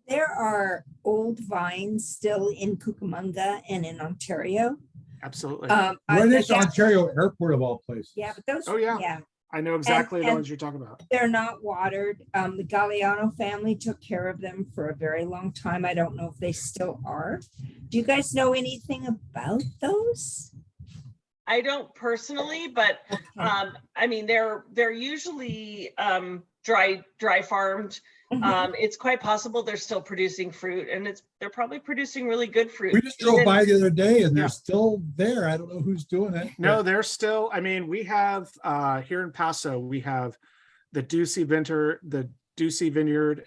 There are old vines still in Cucamonga and in Ontario. absolutely. I Right next to guess- Ontario Airport of all places. Yeah, but those, Oh, yeah. yeah, I know exactly the and- ones you're talking about. they're not watered. The Galliano family took care of them for a very long time. I don't know if they still are. Do you guys know anything about those? I don't personally, but I mean, they're usually dry farmed. Mhm. It's quite possible they're still producing fruit, and they're probably producing really good fruit. We just drove by the other day and Yeah. they're still there. I don't know who's doing it. No, they're still, I mean, we have here in Paso, we have the Ducey Vineyard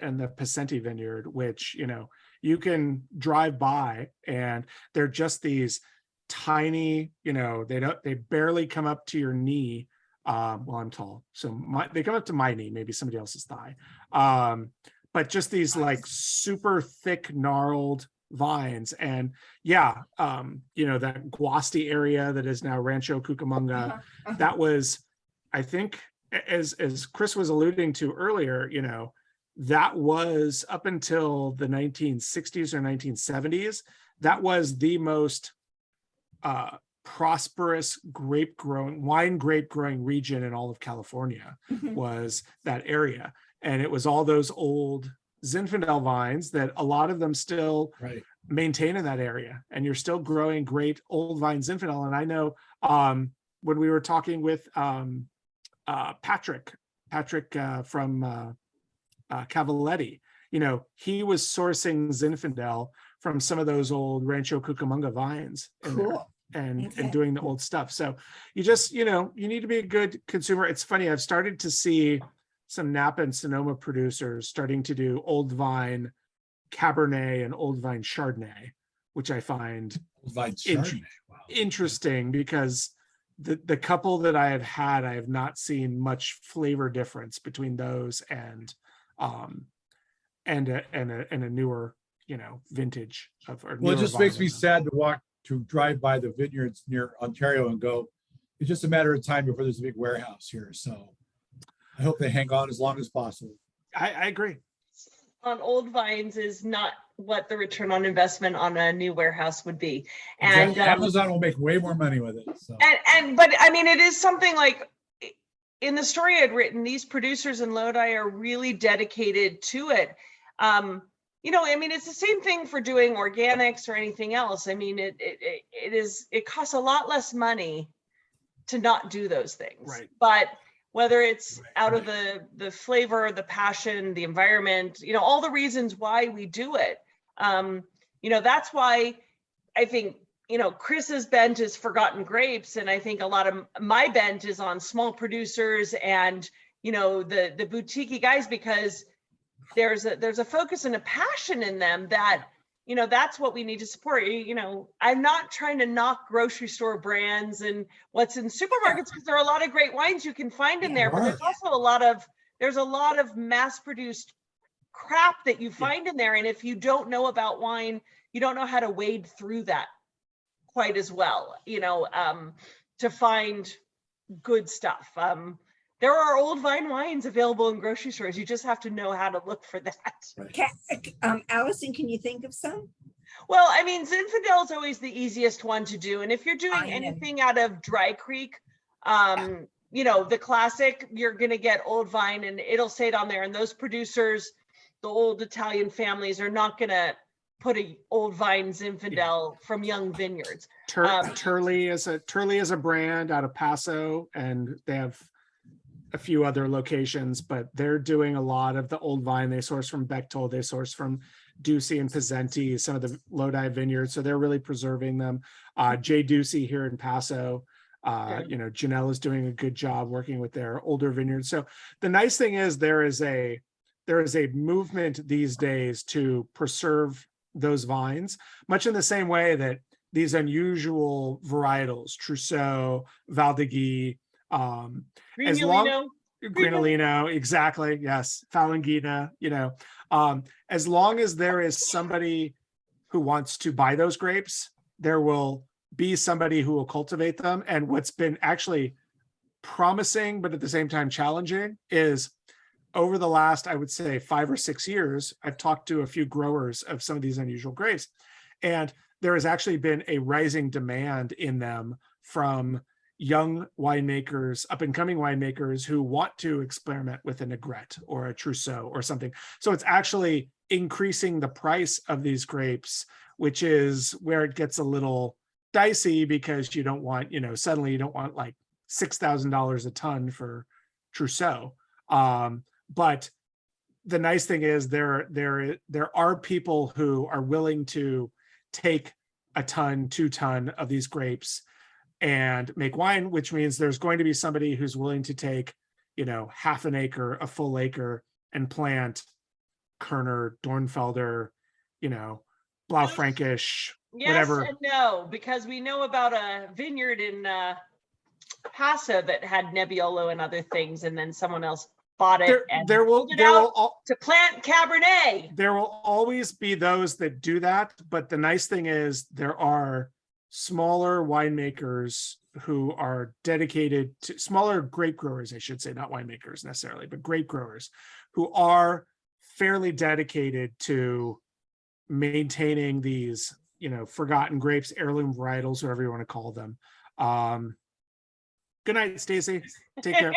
and the Petillant Vineyard, which, you know, you can drive by and they're just these tiny, you know, they barely come up to your knee. Well, I'm tall, so they come up to my knee, maybe somebody else's thigh. But just these like super thick gnarled vines. And yeah, you know, that Guasti area that is now Rancho Cucamonga, that was, I think, as Chris was alluding to earlier, you know, that was up until the 1960s or 1970s, that was the most prosperous wine grape growing region in all of California, was that area. And it was all those old Zinfandel vines that a lot of them still maintain in that area. And you're still growing great old vine Zinfandel. And I know when we were talking with Patrick from Cavaletti, you know, he was sourcing Zinfandel from some of those old Rancho Cucamonga vines in there. Cool. And Okay. doing the old stuff. So you just, you know, you need to be a good consumer. It's funny, I've started to see some Napa and Sonoma producers starting to do old vine Cabernet and old vine Chardonnay, which I find Old Vine Chardonnay. Wow. interesting because the couple that I have had, I have not seen much flavor difference between those and a newer, you know, vintage of. Or Well, it newer just makes me vine. sad to drive by the vineyards near Ontario and go, it's just a matter of time before there's a big warehouse here. So I hope they hang on as long as possible. I agree. On old vines is not what the return on investment on a new warehouse would be. Exactly. And Amazon will make way more money with it. So but I mean, it is something like in the story I'd written, these producers in Lodi are really dedicated to it. You know, I mean, it's the same thing for doing organics or anything else. I mean, it costs a lot less money to not do those things. Right. But whether it's out of the flavor, the passion, the environment, you know, all the reasons why we do it. You know, that's why I think, you know, Chris's bent is forgotten grapes. And I think a lot of my bent is on small producers and, you know, the boutique guys, because there's a focus and a passion in them that, you know, that's what we need to support. You know, I'm not trying to knock grocery store brands and what's in supermarkets, because there are a lot of great wines you can find in there, but there's also a lot of mass produced crap that you find in there. And if you don't know about wine, you don't know how to wade through that quite as well, you know, to find good stuff. There are old vine wines available in grocery stores. You just have to know how to look for that. Allison, can you think of some? Well, I mean, Zinfandel is always the easiest one to do. And if you're doing I know. anything out of Dry Creek, you know, the classic, you're going to get old vine and it'll say it on there. And those producers, the old Italian families, are not going to put a old vine Zinfandel from young vineyards. Turley is a brand out of Paso, and they have a few other locations, but they're doing a lot of the old vine. They source from Bechtold, they source from Ducey and Pezzenti, some of the Lodi vineyards. So they're really preserving them. Jay Ducey here in Paso, you know, Janelle is doing a good job working with their older vineyards. So the nice thing is there is a movement these days to preserve those vines, much in the same way that these unusual varietals, Trousseau, Valdegui, Granolino, exactly. Yes. Falanghina, you know, as long as there is somebody who wants to buy those grapes, there will be somebody who will cultivate them. And what's been actually promising, but at the same time challenging, is over the last, I would say 5 or 6 years, I've talked to a few growers of some of these unusual grapes, and there has actually been a rising demand in them from young winemakers, up and coming winemakers who want to experiment with an Adroit or a Trousseau or something. So it's actually increasing the price of these grapes, which is where it gets a little dicey, because you don't want, suddenly you don't want like $6,000 a ton for Trousseau. But the nice thing is there are people who are willing to take a ton, 2 ton of these grapes and make wine, which means there's going to be somebody who's willing to take, half an acre, a full acre, and plant Kerner, Dornfelder, Blaufränkisch, Yes whatever. and no, because we know about a vineyard in Paso that had Nebbiolo and other things, and then someone else bought it to plant Cabernet. There will always be those that do that, but the nice thing is there are smaller winemakers who are dedicated to, smaller grape growers, I should say, not winemakers necessarily, but grape growers who are fairly dedicated to maintaining these, forgotten grapes, heirloom varietals, whatever you want to call them. Good night, Stacy. Take care.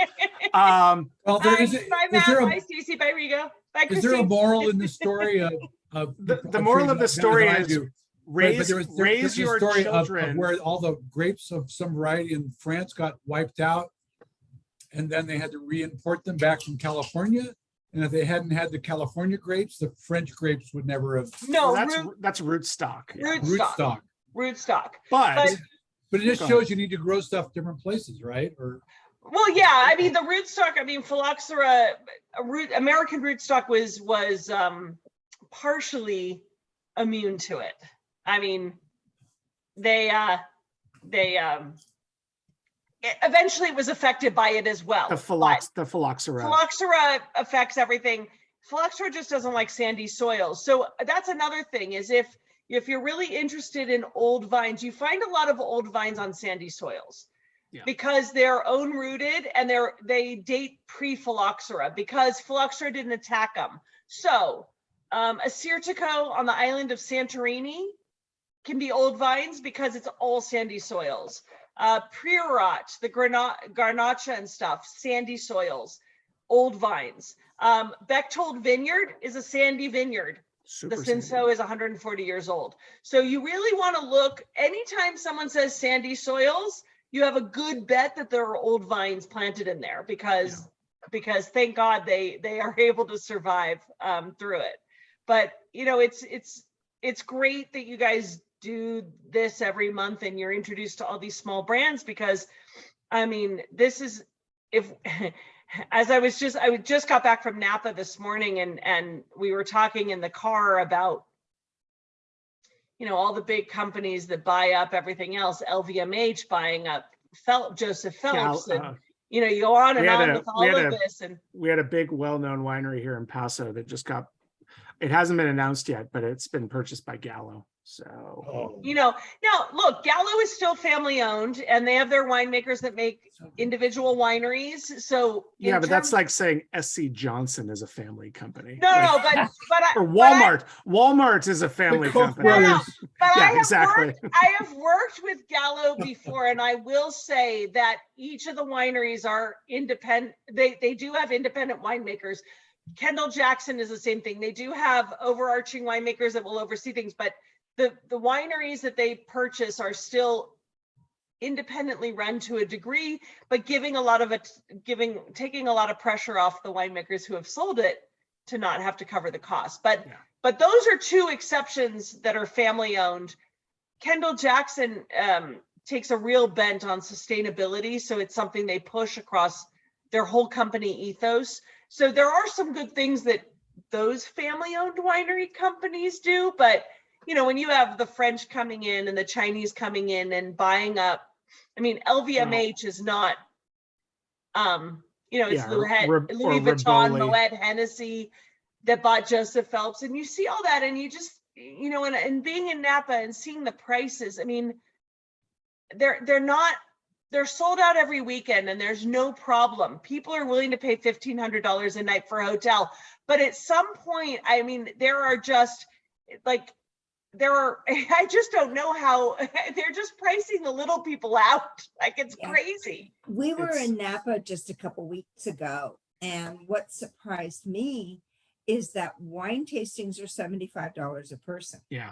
Well, Bye, Matt. Bye, Stacey. Bye, Rigo. Bye, is there a moral in the story of the moral of the story is raise your story children of where all the grapes of some variety in France got wiped out, and then they had to re-import them back from California. And if they hadn't had the California grapes, the French grapes would never have. No, that's rootstock. Rootstock. But it just shows you need to grow stuff different places, right? Or well, yeah, I mean the rootstock. I mean Phylloxera, American rootstock was partially immune to it. I mean, they eventually it was affected by it as well. The phylloxera. Phylloxera affects everything. Phylloxera just doesn't like sandy soils. So that's another thing, is if you're really interested in old vines, you find a lot of old vines on sandy soils. Yeah. Because they're own rooted and they date pre-phylloxera, because phylloxera didn't attack them. So Assyrtiko on the island of Santorini can be old vines because it's all sandy soils. Priorat, the Garnacha and stuff, sandy soils, old vines. Bechtold Vineyard is a sandy vineyard. The Cinsault is 140 years old. So you really want to look, anytime someone says sandy soils, you have a good bet that there are old vines planted in there, because thank God they are able to survive through it. But it's great that you guys do this every month and you're introduced to all these small brands, because I mean, this is, I just got back from Napa this morning, and we were talking in the car about, all the big companies that buy up everything else, LVMH buying up Joseph Phelps, and you go on and on with all of this. And we had a big well-known winery here in Paso that just got, it hasn't been announced yet, but it's been purchased by Gallo. So, now look, Gallo is still family owned, and they have their winemakers that make individual wineries. So yeah, but that's like saying SC Johnson is a family company. No, but or Walmart. Walmart is a family company. No, but yeah, exactly. I have worked with Gallo before, and I will say that each of the wineries are independent. They do have independent winemakers. Kendall Jackson is the same thing. They do have overarching winemakers that will oversee things, but the wineries that they purchase are still independently run to a degree, but taking a lot of pressure off the winemakers who have sold it to not have to cover the cost. But those are two exceptions that are family owned. Kendall Jackson takes a real bent on sustainability, so it's something they push across their whole company ethos. So there are some good things that those family owned winery companies do, but when you have the French coming in and the Chinese coming in and buying up, I mean, LVMH is not, it's Louis Vuitton, Moet, Hennessy that bought Joseph Phelps. And you see all that, and you just, and being in Napa and seeing the prices, I mean, they're not they're sold out every weekend and there's no problem. People are willing to pay $1,500 a night for a hotel. But at some point, I mean, there are just like, I just don't know how they're just pricing the little people out. Like it's Yeah. crazy. We were It's- in Napa just a couple weeks ago, and what surprised me is that wine tastings are $75 a person. Yeah.